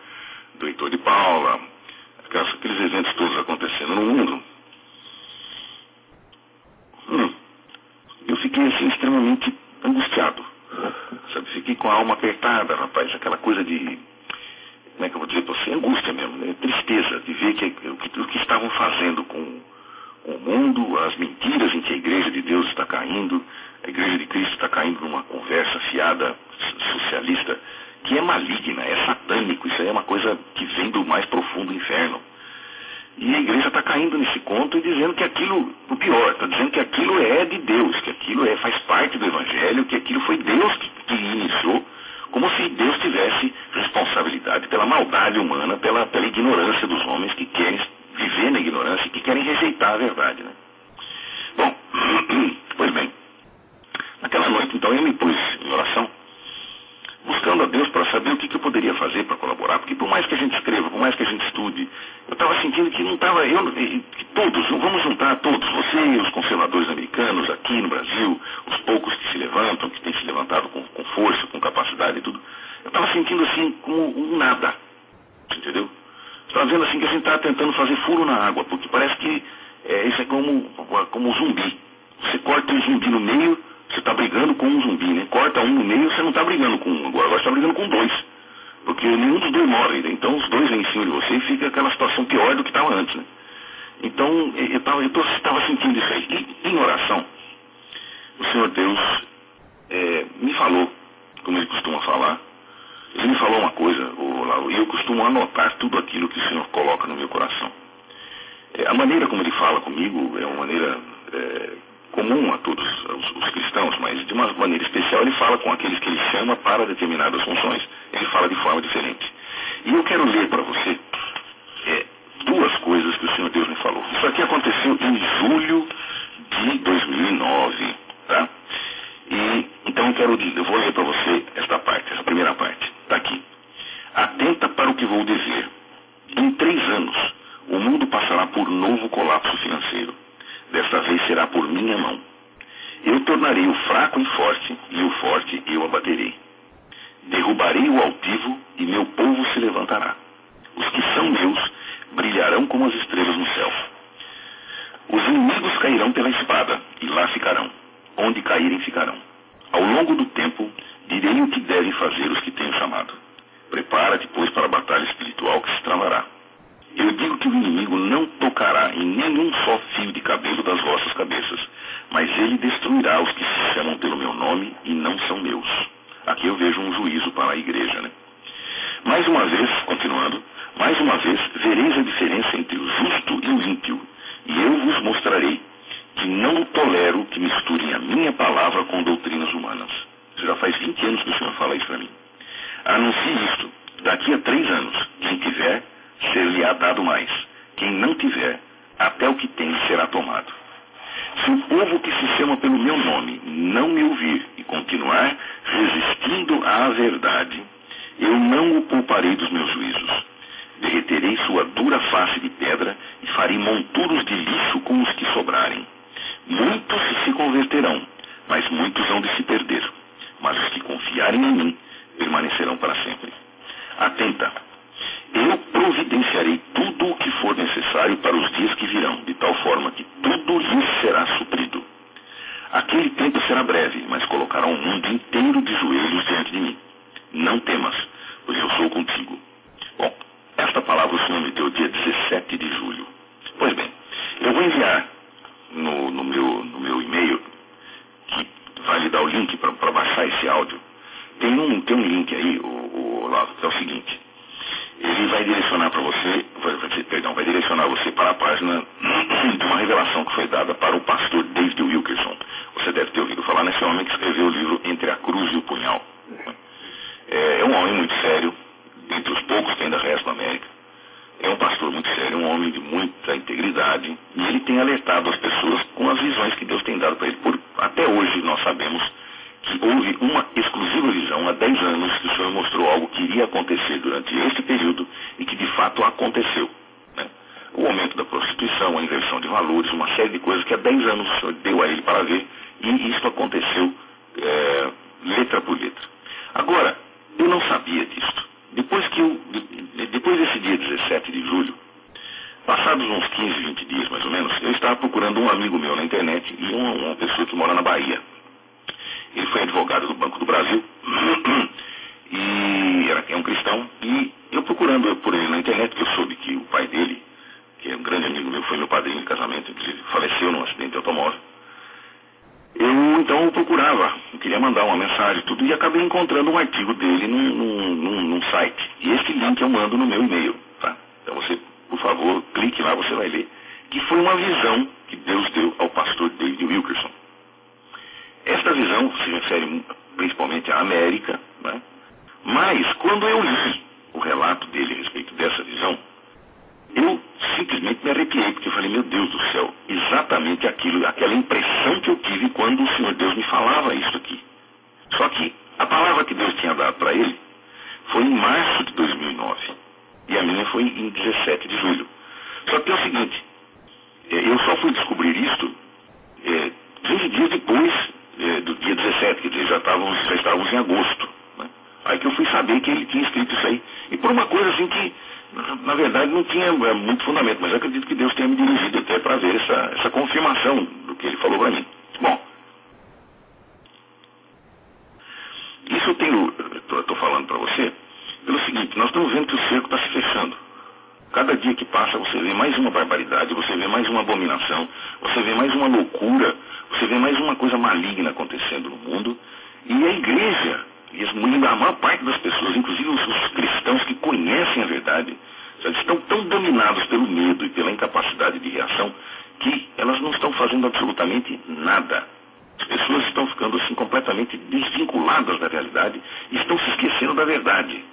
do Heitor de Paula, aqueles eventos todos acontecendo no mundo. Eu fiquei assim extremamente angustiado, sabe? Fiquei com a alma apertada, rapaz, aquela coisa de, como é que eu vou dizer para você, angústia mesmo, né? Tristeza de ver o que estavam fazendo com o mundo, as mentiras em que a igreja de Deus está caindo, a igreja de Cristo está caindo numa conversa fiada socialista que é maligna, é satânico, isso aí é uma coisa que vem do mais profundo inferno. E a igreja está caindo nesse conto e dizendo que aquilo, o pior, está dizendo que aquilo é de Deus, que aquilo faz parte do Evangelho, que aquilo foi Deus que iniciou, como se Deus tivesse responsabilidade pela maldade humana, pela ignorância dos homens que querem viver na ignorância e que querem rejeitar a verdade, né? Bom, pois bem, naquela noite então eu me pus em oração, buscando a Deus para saber o que eu poderia fazer para colaborar, porque por mais que a gente escreva, por mais que a gente estude, eu estava sentindo que não estava, que todos, vamos juntar todos, você e os conservadores americanos aqui no Brasil, os poucos que se levantam, que têm se levantado com força, com capacidade e tudo, eu estava sentindo assim como um nada, entendeu? Estava vendo assim que a gente estava tentando fazer furo na água, porque parece que isso é como um zumbi. Você corta um zumbi no meio, você está brigando com um zumbi, né? Corta um no meio, você não está brigando com um, agora você está brigando com dois. Porque nenhum dos dois morre, né? Então os dois vêm em cima de você e fica aquela situação pior do que estava antes, né? Então eu estava sentindo isso aí. E em oração, o Senhor Deus me falou, como Ele costuma falar. Ele me falou uma coisa, e eu costumo anotar tudo aquilo que o Senhor coloca no meu coração. A maneira como Ele fala comigo é uma maneira comum a todos os cristãos, mas de uma maneira especial ele fala com aqueles que ele chama para determinadas funções. Ele fala de forma diferente. E eu quero ler para você duas coisas que o Senhor Deus me falou. Isso aqui aconteceu em julho de 2009, tá? E então eu vou ler para você esta parte, essa primeira parte. Está aqui. Atenta para o que vou dizer. Em 3 anos, o mundo passará por novo colapso financeiro. Desta vez será por minha mão. Eu tornarei o fraco em forte, e o forte eu abaterei. Derrubarei o altivo, e meu povo se levantará. Os que são meus brilharão como as estrelas no céu. Os inimigos cairão pela espada, e lá ficarão. Onde caírem, ficarão. Ao longo do tempo, direi o que devem fazer os que tenho chamado. Prepara-te, pois, para a batalha espiritual que se travará. Eu digo que o inimigo não tocará em nenhum só fio de cabelo das vossas cabeças, mas ele destruirá os que se chamam pelo meu nome e não são meus. Aqui eu vejo um juízo para a igreja, né? Mais uma vez, continuando, mais uma vez vereis a diferença entre o justo e o ímpio, e eu vos mostrarei que não tolero que misturem a minha palavra com doutrinas humanas. Isso já faz 20 anos que o Senhor fala isso para mim. Anuncie isto. Daqui a 3 anos, quem tiver, ser-lhe-á dado mais. Quem não tiver, até o que tem será tomado. Se o povo que se chama pelo meu nome não me ouvir e continuar resistindo à verdade, eu não o pouparei dos meus juízos. Derreterei sua dura face de pedra e farei monturos de lixo com os que sobrarem. Muitos se converterão, mas muitos hão de se perder. Mas os que confiarem em mim permanecerão para sempre. Atenta! Eu providenciarei tudo o que for necessário para os dias que virão, de tal forma que tudo lhes será suprido. Aquele tempo será breve, mas colocará o mundo inteiro de joelhos diante de mim. Não temas, pois eu sou contigo. Bom, esta palavra o Senhor me deu dia 17 de julho. Pois bem, eu vou enviar no meu e-mail, que vai lhe dar o link para baixar esse áudio. Tem um link aí, Olavo, que é o seguinte. Ele vai direcionar para você, vai direcionar você para a página de uma revelação que foi dada para o pastor David Wilkerson. Você deve ter ouvido falar nesse homem que escreveu o livro Entre a Cruz e o Punhal. É um homem muito sério, dentre os poucos que ainda restam na América. É um pastor muito sério, um homem de muita integridade, e ele tem alertado as pessoas com as visões que Deus tem dado para ele. Até hoje nós sabemos que houve uma exclusiva visão há 10 anos que o Senhor mostrou algo que iria acontecer durante esse período e que de fato aconteceu. Né? O aumento da prostituição, a inversão de valores, uma série de coisas que há 10 anos o Senhor deu a ele para ver, e isso aconteceu letra por letra. Agora, eu não sabia disso. Depois desse dia 17 de julho, passados uns 15, 20 dias mais ou menos, eu estava procurando um amigo meu na internet e uma pessoa que mora na Bahia. Ele foi advogado do Banco do Brasil e é um cristão. E eu procurando por ele na internet, que eu soube que o pai dele, que é um grande amigo meu, foi meu padrinho de casamento, inclusive faleceu num acidente de automóvel. Eu então o procurava, eu queria mandar uma mensagem tudo, e acabei encontrando um artigo dele num site. E esse link eu mando no meu e-mail. Tá? Então você, por favor, clique lá, você vai ler. Que foi uma visão que Deus deu ao pastor David Wilkerson. Esta visão se refere principalmente à América, né? Mas quando eu li o relato dele a respeito dessa visão, eu simplesmente me arrepiei, porque eu falei, meu Deus do céu, exatamente aquela impressão que eu tive quando o Senhor Deus me falava isso aqui. Só que a palavra que Deus tinha dado para ele foi em março de 2009, e a minha foi em 17 de julho. Só que é o seguinte, eu só fui descobrir isto 15 dias depois do dia 17, quer dizer, já estávamos em agosto. Né? Aí que eu fui saber que ele tinha escrito isso aí. E por uma coisa assim que, na verdade, não tinha muito fundamento, mas eu acredito que Deus tenha me dirigido até para ver essa confirmação do que ele falou para mim. Bom, isso eu estou falando para você pelo seguinte, nós estamos vendo que o cerco está se fechando. Cada dia que passa você vê mais uma barbaridade, você vê mais uma abominação, você vê mais uma loucura, você vê mais uma coisa maligna acontecendo no mundo. E a igreja, a maior parte das pessoas, inclusive os cristãos que conhecem a verdade, Eles estão tão dominados pelo medo e pela incapacidade de reação que elas não estão fazendo absolutamente nada. As pessoas estão ficando assim completamente desvinculadas da realidade e estão se esquecendo da verdade,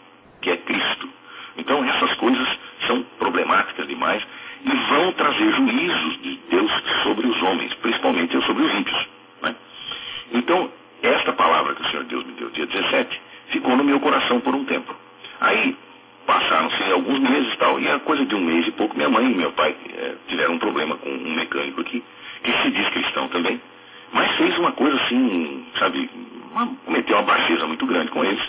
que é Cristo. Então essas coisas são problemáticas demais e vão trazer juízos de Deus sobre os homens, principalmente sobre os ímpios, né? Então, esta palavra que o Senhor Deus me deu dia 17 ficou no meu coração por um tempo. Aí passaram-se alguns meses e tal, e a coisa de um mês e pouco, minha mãe e meu pai tiveram um problema com um mecânico aqui, que se diz cristão também, mas fez uma coisa assim, sabe, cometeu uma baixeza muito grande com eles.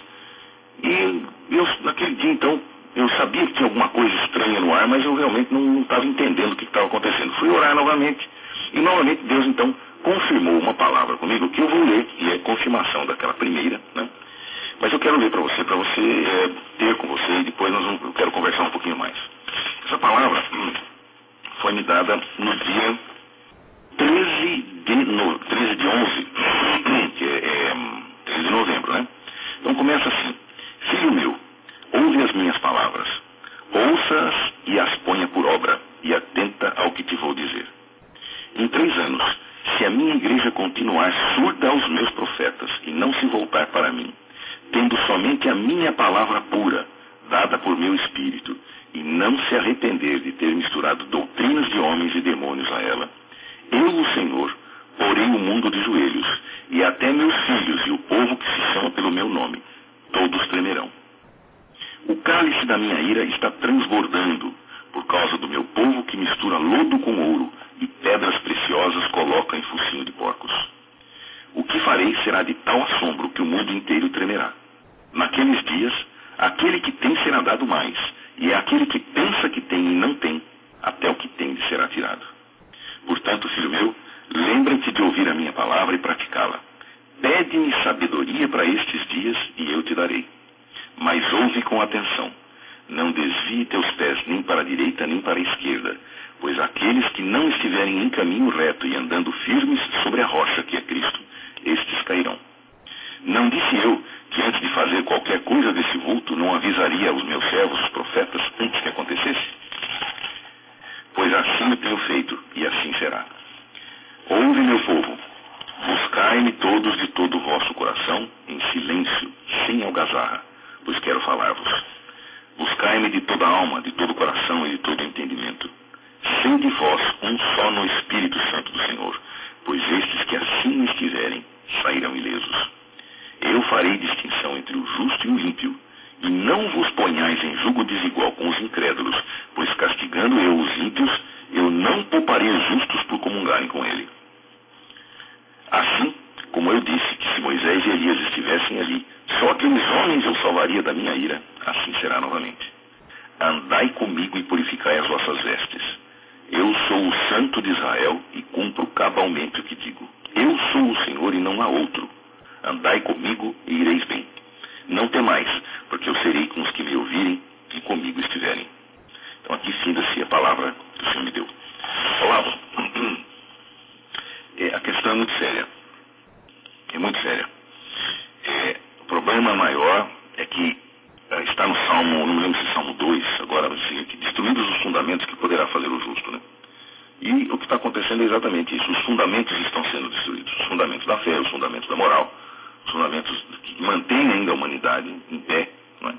E eu, naquele dia, então, eu sabia que tinha alguma coisa estranha no ar, mas eu realmente não estava entendendo o que estava acontecendo. Fui orar novamente, e novamente Deus, então, confirmou uma palavra comigo, que eu vou ler, e é confirmação daquela primeira, né? Mas eu quero ler para você ter com você, e depois eu quero conversar um pouquinho mais. Essa palavra foi me dada no dia 13 de 11, que é 13 de novembro, né? Então começa assim: Filho meu, ouve as minhas palavras, ouça-as e as ponha por obra, e atenta ao que te vou dizer. Em 3 anos, se a minha igreja continuar surda aos meus profetas e não se voltar para mim, tendo somente a minha palavra pura, dada por meu espírito, e não se arrepender de ter misturado doutrinas de homens e demônios a ela, eu, o Senhor, porei o mundo de joelhos, e até meus filhos e o povo que se chama pelo meu nome, todos tremerão. O cálice da minha ira está transbordando, por causa do meu povo que mistura lodo com ouro, e pedras preciosas coloca em focinho de porcos. O que farei será de tal assombro que o mundo inteiro tremerá. Naqueles dias, aquele que tem será dado mais, e é aquele que pensa que tem e não tem, até o que tem lhe será tirado. Portanto, filho meu, lembra-te de ouvir a minha palavra e praticá-la. Pede-me sabedoria para estes dias, e eu te darei. Mas ouve com atenção. Não desvie teus pés nem para a direita nem para a esquerda, pois aqueles que não estiverem em caminho reto e andando firmes sobre a rocha que é Cristo, estes cairão. Não disse eu que antes de fazer qualquer coisa desse vulto não avisaria aos meus servos, os profetas, antes que acontecesse? Pois assim o tenho feito, e assim será. Ouve, meu povo, buscai-me todos de todo o vosso coração, em silêncio, sem algazarra, pois quero falar-vos. Buscai-me de toda a alma, de todo o coração e de todo o entendimento. Sede vós um só no Espírito Santo do Senhor, pois estes que assim estiverem sairão ilesos. Eu farei distinção entre o justo e o ímpio, e não vos ponhais em julgo desigual com os incrédulos, pois castigando eu os ímpios, eu não pouparei os justos por comungarem com ele. Assim, como eu disse que se Moisés e Elias estivessem ali, só aqueles homens eu salvaria da minha ira, assim será novamente. Andai comigo e purificai as vossas vestes. Eu sou o Santo de Israel e cumpro cabalmente o que digo. Eu sou o Senhor e não há outro. Andai comigo e ireis bem. Não temais, porque eu serei com os que me ouvirem e comigo estiverem. Então aqui finda-se a palavra que o Senhor me deu. Olavo, a questão é muito séria. É muito séria. O problema maior é que está no Salmo, não lembro se Salmo 2, agora no seguinte: destruídos os fundamentos que poderá fazer o justo, né? E o que está acontecendo é exatamente isso. Os fundamentos estão sendo destruídos. Os fundamentos da fé, os fundamentos da moral, os fundamentos que mantêm ainda a humanidade em pé, não é?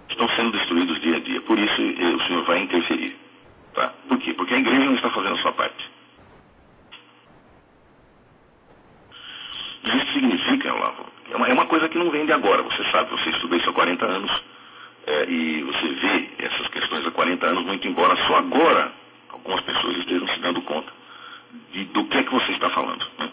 Estão sendo destruídos dia a dia. Por isso o Senhor vai interferir. Tá? Por quê? Porque a igreja não está fazendo a sua parte. Isso significa, Olavo, é uma coisa que não vem de agora. Você sabe, você estuda isso há 40 anos e você vê essas questões há 40 anos, muito embora só agora algumas pessoas estejam se dando conta do que é que você está falando, né?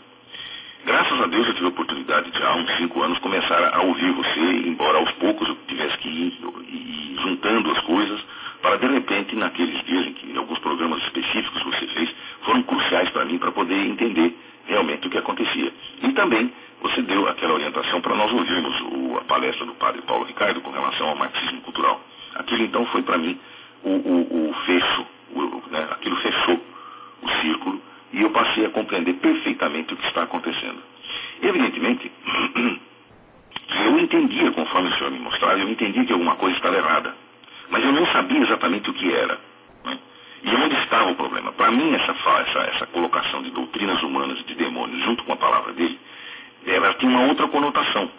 Graças a Deus eu tive a oportunidade de há uns 5 anos começar a ouvir você, embora aos poucos eu tivesse que ir juntando as coisas, para de repente, naqueles dias em que alguns programas específicos que você fez foram cruciais para mim, para poder entender realmente o que acontecia. E também você deu aquela orientação para nós ouvirmos a palestra do padre Paulo Ricardo com relação ao marxismo cultural. Aquilo então foi para mim o fecho, né? Aquilo fechou o círculo e eu passei a compreender perfeitamente o que está acontecendo. Evidentemente, eu entendia, conforme o senhor me mostrava, eu entendia que alguma coisa estava errada. mas eu não sabia exatamente o que era. Né? E onde estava o problema? Para mim, essa colocação de doutrinas humanas, de demônios, junto com a palavra dele, ela tinha uma outra conotação.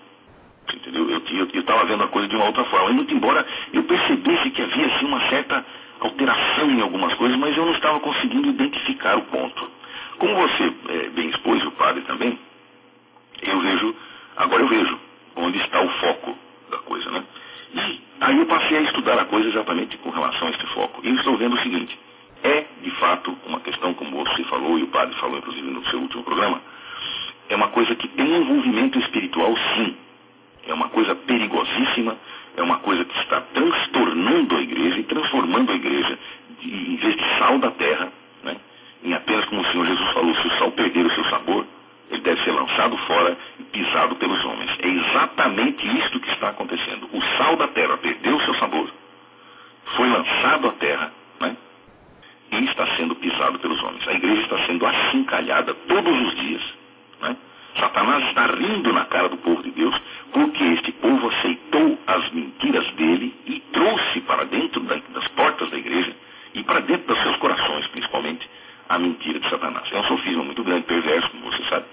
Entendeu? Eu estava vendo a coisa de uma outra forma. E muito embora eu percebesse que havia assim, uma certa alteração em algumas coisas, mas eu não estava conseguindo identificar o ponto. Como você bem expôs, o padre também, agora eu vejo onde está o foco da coisa, né? E aí eu passei a estudar a coisa exatamente com relação a este foco. E eu estou vendo o seguinte, de fato, uma questão, como você falou, e o padre falou, inclusive, no seu último programa, é uma coisa que tem envolvimento espiritual, sim. É uma coisa perigosíssima, é uma coisa que está transtornando a igreja e transformando a igreja, em vez de sal da terra, né, em apenas, como o Senhor Jesus falou, se o sal perder o seu sabor, ele deve ser lançado fora e pisado pelos homens. É exatamente isto que está acontecendo. O sal da terra perdeu o seu sabor, foi lançado à terra, né, e está sendo pisado pelos homens. A igreja está sendo achincalhada todos os dias, né? Satanás está rindo na cara do povo de Deus, porque este povo aceitou as mentiras dele e trouxe para dentro das portas da igreja e para dentro dos seus corações, principalmente, a mentira de Satanás. É um sofisma muito grande, perverso, como você sabe.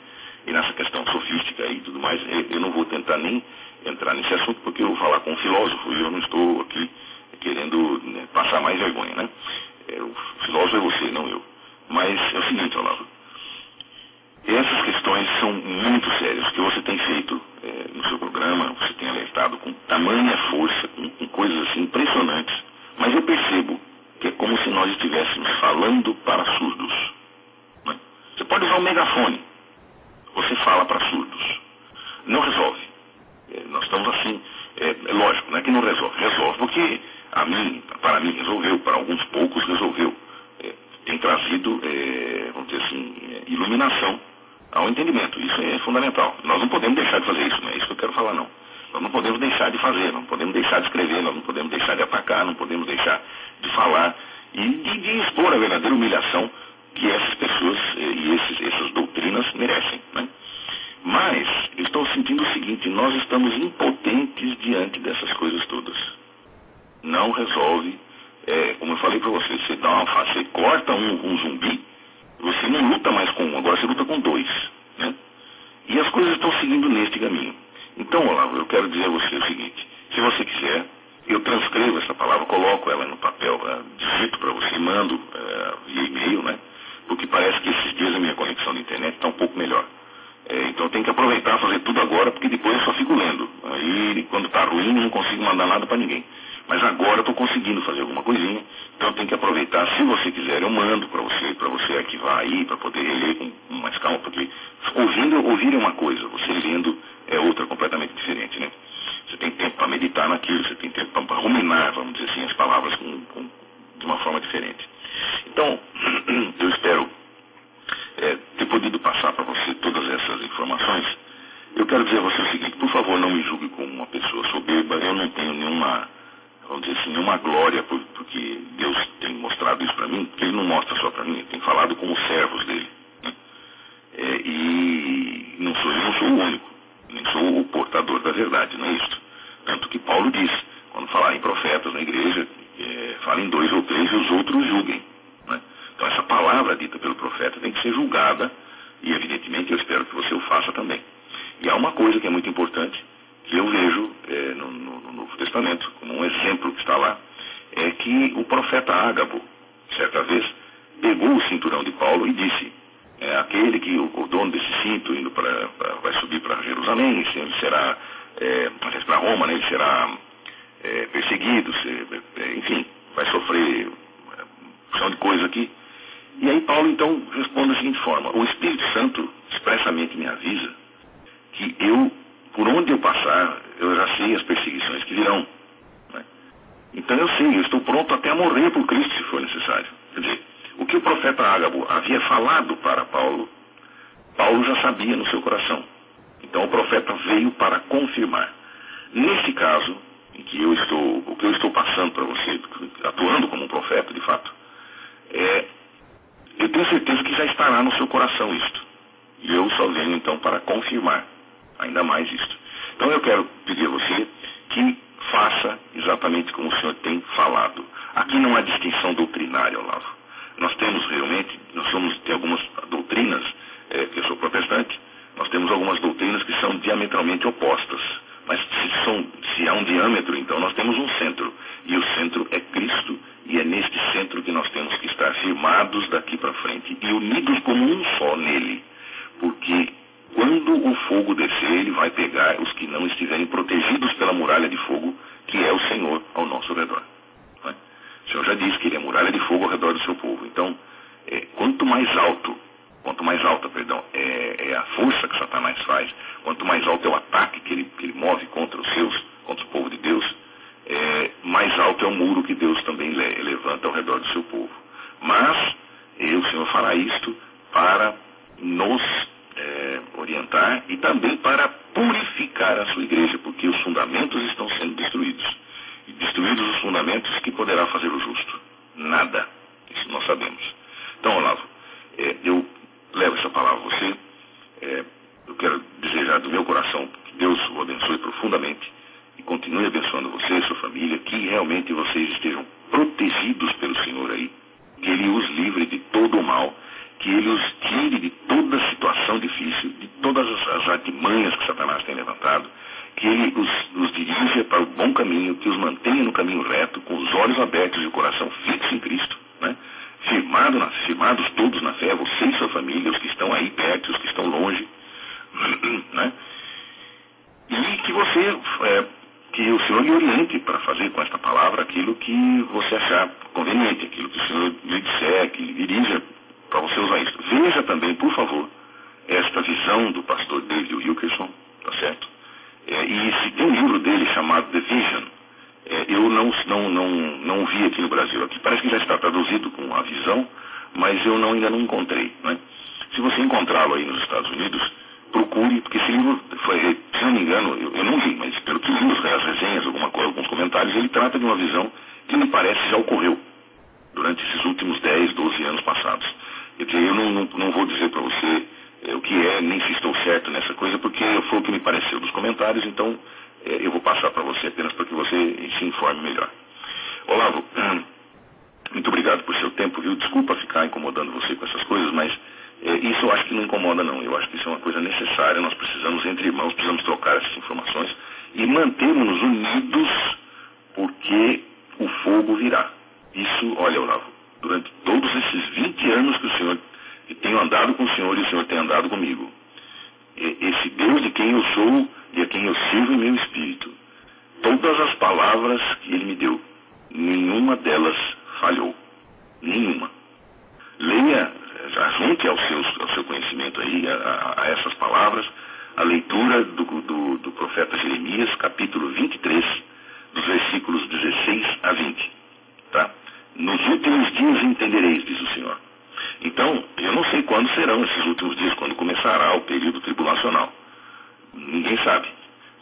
E nessa questão sofística e tudo mais, eu não vou tentar nem entrar nesse assunto, porque eu vou falar com um filósofo e eu não estou aqui querendo, né, passar mais vergonha, né? O filósofo é você, não eu. Mas é o seguinte, Olavo. Essas questões são muito sérias, que você tem feito no seu programa, você tem alertado com tamanha força, com coisas assim impressionantes. Mas eu percebo que é como se nós estivéssemos falando para surdos. Né? Você pode usar um megafone, você fala para surdos. Não resolve. Nós estamos assim, lógico, não é que não resolve. Resolve porque para mim resolveu, para alguns poucos resolveu. Tem trazido, vamos dizer assim, iluminação ao entendimento. Isso é fundamental. Nós não podemos deixar de fazer isso, não é isso que eu quero falar, não. Nós não podemos deixar de fazer, não podemos deixar de escrever, nós não podemos deixar de atacar, não podemos deixar de falar e de expor a verdadeira humilhação que essas pessoas e essas doutrinas merecem, né? Mas eu estou sentindo o seguinte, nós estamos impotentes diante dessas coisas todas. Não resolve, como eu falei para você, você corta um zumbi, você não luta mais com um, agora você luta com dois, né? E as coisas estão seguindo neste caminho. Então, Olavo, eu quero dizer a você o seguinte, se você quiser, eu transcrevo essa palavra, coloco ela no papel, digito para você, mando via e-mail, né? Porque parece que esses dias a minha conexão de internet está um pouco melhor. Então eu tenho que aproveitar e fazer tudo agora, porque depois eu só fico lendo. Aí, quando está ruim, eu não consigo mandar nada para ninguém. Mas agora eu estou conseguindo fazer alguma coisinha, então eu tenho que aproveitar. Se você quiser, eu mando para você arquivar aí, para poder ler com mais calma, porque ouvir é uma coisa, você lendo é outra completamente diferente, né? Você tem tempo para meditar naquilo, você tem tempo para ruminar, vamos dizer assim, as palavras de uma forma diferente. Então, eu espero ter podido passar para você todas essas informações. Eu quero dizer a você o seguinte, por favor, não me julgue como uma pessoa soberba, eu não tenho nenhuma, vamos dizer assim, nenhuma glória, porque Deus tem mostrado isso para mim, porque Ele não mostra só para mim, Ele tem falado com os servos dele. Né? E eu não sou o único, nem sou o portador da verdade, não é isso. Tanto que Paulo diz, quando falar em profetas na igreja, falem 2 ou 3 e os outros julguem. Né? Então essa palavra dita pelo profeta tem que ser julgada, e evidentemente eu espero que você o faça também. E há uma coisa que é muito importante, que eu vejo no Novo Testamento, como um exemplo que está lá, é que o profeta Ágabo, certa vez, pegou o cinturão de Paulo e disse, aquele que o dono desse cinto vai subir para Jerusalém, ele será, para Roma, né, ele será perseguido, enfim, vai sofrer opção de coisa aqui. E aí Paulo então responde da seguinte forma, o Espírito Santo expressamente me avisa que por onde eu passar, eu já sei as perseguições que virão. Né? Então eu sei, eu estou pronto até a morrer por Cristo se for necessário. Quer dizer, o que o profeta Ágabo havia falado para Paulo, Paulo já sabia no seu coração. Então o profeta veio para confirmar. Nesse caso, o que eu estou passando para você, atuando como um profeta de fato, eu tenho certeza que já estará no seu coração isto. E eu só venho então para confirmar ainda mais isto. Então eu quero pedir a você que faça exatamente como o senhor tem falado. Aqui não há distinção doutrinária, Olavo. Nós temos realmente, tem algumas doutrinas, eu sou protestante, nós temos algumas doutrinas que são diametralmente opostas. Mas se há um diâmetro, então nós temos um centro. E o centro é Cristo, e é neste centro que nós temos que estar firmados daqui para frente e unidos como um só nele. Porque quando o fogo descer, ele vai pegar os que não estiverem protegidos pela muralha de fogo, que é o Senhor ao nosso redor. Não é? O Senhor já disse que ele é muralha de fogo ao redor do seu povo. Então, quanto mais alta é a força que Satanás faz, quanto mais alto é o ataque que ele move contra o povo de Deus, mais alto é o muro que Deus também levanta ao redor do seu povo. Mas o Senhor fará isto para nos orientar e também para purificar a sua igreja, porque os fundamentos estão sendo destruídos. E destruídos os fundamentos, que poderá fazer o justo? Nada. Isso nós sabemos. Então, Olavo, eu levo essa palavra a você. Eu quero desejar do meu coração que Deus o abençoe profundamente e continue abençoando você e sua família, que realmente vocês estejam protegidos pelo Senhor aí, que Ele os livre de todo o mal, que Ele os tire de toda situação difícil, de todas as artimanhas que Satanás tem levantado, que Ele os dirija para o bom caminho, que os mantenha no caminho reto, com os olhos abertos e o coração fixo em Cristo, né? Firmados todos na fé, você e sua família, os que estão aí perto, os que estão longe, né? E que o Senhor lhe oriente para fazer com esta palavra aquilo que você achar conveniente, aquilo que o Senhor lhe disser, que lhe dirija para você usar isso. Veja também, por favor, esta visão do pastor David Wilkerson, tá certo? E se tem um livro dele chamado The Vision, eu não vi aqui no Brasil. Aqui parece que já está traduzido com a visão, mas eu ainda não encontrei, né? Se você encontrá-lo aí nos Estados Unidos, procure, porque esse livro, se não me engano, eu não li, mas pelo que li as resenhas, alguns comentários, ele trata de uma visão que me parece já ocorreu durante esses últimos 10, 12 anos passados. Quer dizer, eu não vou dizer para você o que é, nem se estou certo nessa coisa, porque foi o que me pareceu dos comentários, então eu vou passar para você apenas para que você se informe melhor. Olavo, muito obrigado por seu tempo, viu? Desculpa ficar incomodando você com essas coisas, mas isso eu acho que não incomoda, não. Eu acho que isso é uma coisa necessária. Nós precisamos, entre irmãos, precisamos trocar essas informações e mantermos-nos unidos, porque o fogo virá. Isso, olha, Olavo, durante todos esses 20 anos que tenho andado com o Senhor e o Senhor tem andado comigo, esse Deus de quem eu sou e a quem eu sirvo em meu espírito, todas as palavras que Ele me deu, nenhuma delas falhou. Nenhuma. Leia, junte ao seu conhecimento aí, a essas palavras, a leitura do profeta Jeremias, capítulo 23, dos versículos 16 a 20. Tá? Nos últimos dias entendereis, diz o Senhor. Então, eu não sei quando serão esses últimos dias, quando começará o período tribulacional. Ninguém sabe.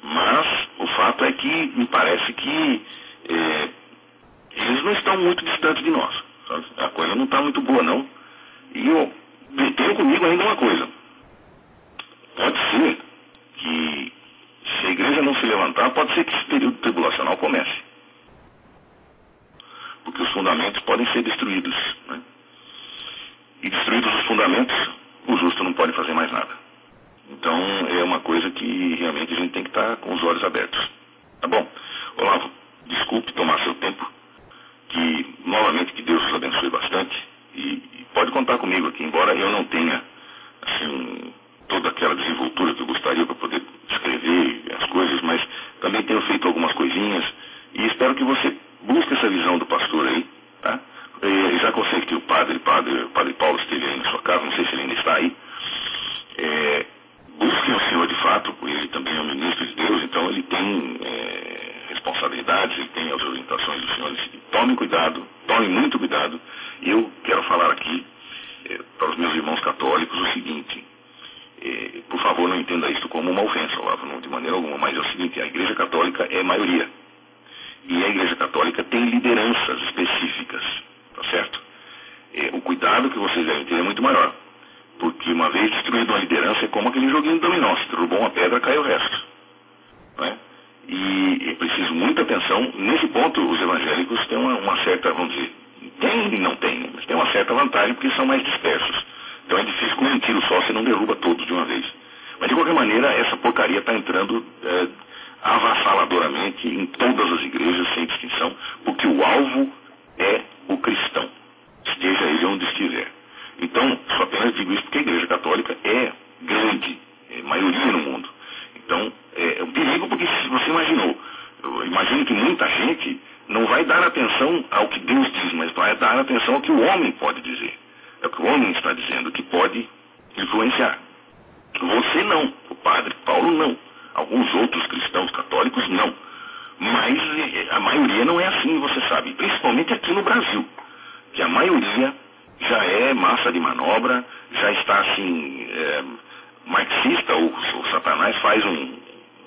Mas o fato é que me parece que eles não estão muito distantes de nós. Sabe? A coisa não está muito boa, não. E eu tenho comigo ainda uma coisa. Pode ser que, se a igreja não se levantar, pode ser que esse período tribulacional comece. Porque os fundamentos podem ser destruídos, né? E destruídos os fundamentos, o justo não pode fazer mais nada. Então, é uma coisa que realmente a gente tem que estar com os olhos abertos. Tá bom? Olavo, desculpe tomar seu tempo. Novamente, que Deus os abençoe bastante. E pode contar comigo aqui, embora eu não tenha, assim, toda aquela desenvoltura que eu gostaria para poder escrever as coisas, mas também tenho feito algumas coisinhas. E espero que você busque essa visão do pastor aí, tá? Já que eu sei que o padre Paulo esteve aí na sua casa, não sei se ele ainda está aí, busquem o Senhor de fato, ele também é um ministro de Deus, então ele tem responsabilidades, ele tem as orientações do Senhor. Tome cuidado, tome muito cuidado. E eu quero falar aqui para os meus irmãos católicos o seguinte, por favor, não entenda isso como uma ofensa, Olavo, de maneira alguma, mas é o seguinte, a Igreja Católica é maioria. E a Igreja Católica tem lideranças específicas, tá certo? O cuidado que vocês devem ter é muito maior. Porque uma vez destruída uma liderança, é como aquele joguinho de dominó. Se derrubou uma pedra, cai o resto. Não é? E E é preciso muita atenção. Nesse ponto, os evangélicos têm uma certa, vamos dizer, tem e não tem, né? Mas tem uma certa vantagem porque são mais dispersos. Então é difícil com um tiro só, você não derruba todos de uma vez. Mas de qualquer maneira, essa porcaria está entrando avassaladoramente em todas as igrejas, sem distinção, porque o alvo é o cristão, esteja ele onde estiver. Então, só apenas digo isso porque a Igreja Católica é grande, é maioria no mundo. Então, é um perigo porque se você imaginou, eu imagino que muita gente não vai dar atenção ao que Deus diz, mas vai dar atenção ao que o homem pode dizer. É o que o homem está dizendo que pode influenciar. Você não, o padre Paulo não, alguns outros cristãos católicos não. Mas a maioria não é assim, você sabe, principalmente aqui no Brasil, que a maioria já é massa de manobra, já está assim, marxista, o Satanás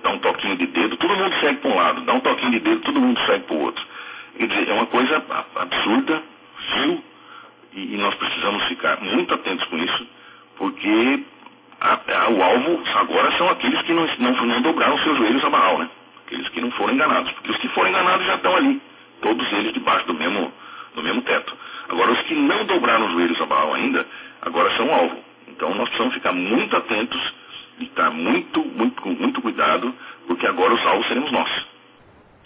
dá um toquinho de dedo, todo mundo segue para um lado, dá um toquinho de dedo, todo mundo segue para o outro. Quer dizer, é uma coisa absurda, vil, e nós precisamos ficar muito atentos com isso, porque o alvo agora são aqueles que não dobraram seus joelhos a Baal, né? Aqueles que não foram enganados, porque os que foram enganados já estão ali, todos eles debaixo do mesmo teto. Agora, os que não dobraram os joelhos a Baal ainda, agora são alvo. Então, nós precisamos ficar muito atentos e estar com muito cuidado, porque agora os alvos seremos nós.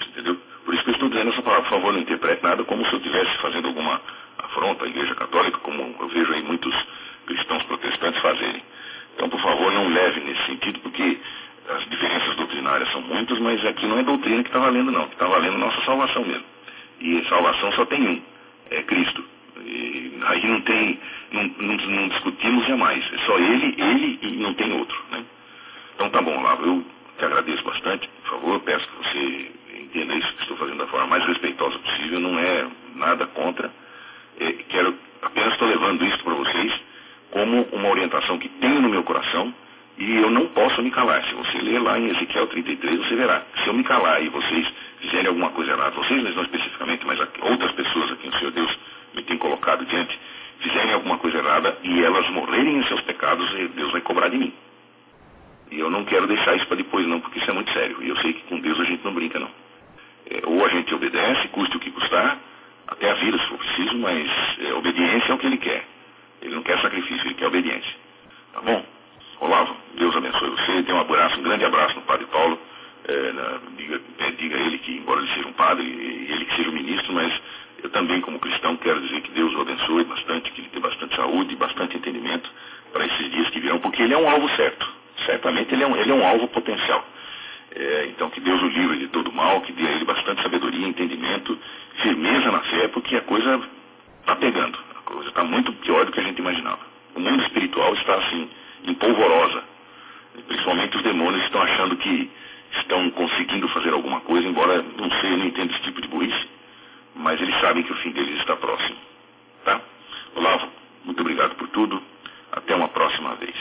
Entendeu? Por isso que eu estou dizendo essa palavra, por favor, não interprete nada como se eu estivesse fazendo alguma afronta à Igreja Católica, como eu vejo aí muitos cristãos protestantes fazerem. Então, por favor, não leve nesse sentido, porque as diferenças doutrinárias são muitas, mas aqui não é doutrina que está valendo, não. O que está valendo é a nossa salvação mesmo. E salvação só tem um, é Cristo. E aí não discutimos jamais. É só ele e não tem outro, né? Então tá bom, Lavo, eu te agradeço bastante. Por favor, peço que você entenda isso que estou fazendo da forma mais respeitosa possível. Não é nada contra. Apenas estou levando isso para vocês como uma orientação que tenho no meu coração e eu não posso me calar. Se você ler lá em Ezequiel 33, você verá. Se eu me calar e vocês fizerem alguma coisa errada, vocês não especificamente, mas outras pessoas a quem o Senhor Deus me tem colocado diante, fizerem alguma coisa errada e elas morrerem em seus pecados, Deus vai cobrar de mim. E eu não quero deixar isso para depois não, porque isso é muito sério. E eu sei que com Deus a gente não brinca não. Ou a gente obedece, custe o que custar, até a vida se for preciso, mas obediência é o que Ele quer. Ele não quer sacrifício, Ele quer obediência. Tá bom? Olavo, Deus abençoe você. Dê um grande abraço no Padre Paulo. Diga a ele que, embora ele seja um padre, e ele que seja um ministro, mas eu também, como cristão, quero dizer que Deus o abençoe bastante, que ele tenha bastante saúde e bastante entendimento para esses dias que virão, porque ele é um alvo certo. Certamente ele é um alvo potencial. Então que Deus o livre de todo mal, que dê a ele bastante sabedoria, entendimento, firmeza na fé, porque a coisa está pegando. A coisa está muito pior do que a gente imaginava. O mundo espiritual está assim, empolvorosa. Principalmente os demônios estão achando que estão conseguindo fazer alguma coisa, embora não sei, eu não entendo esse tipo de burrice, mas eles sabem que o fim deles está próximo. Tá? Olavo, muito obrigado por tudo. Até uma próxima vez.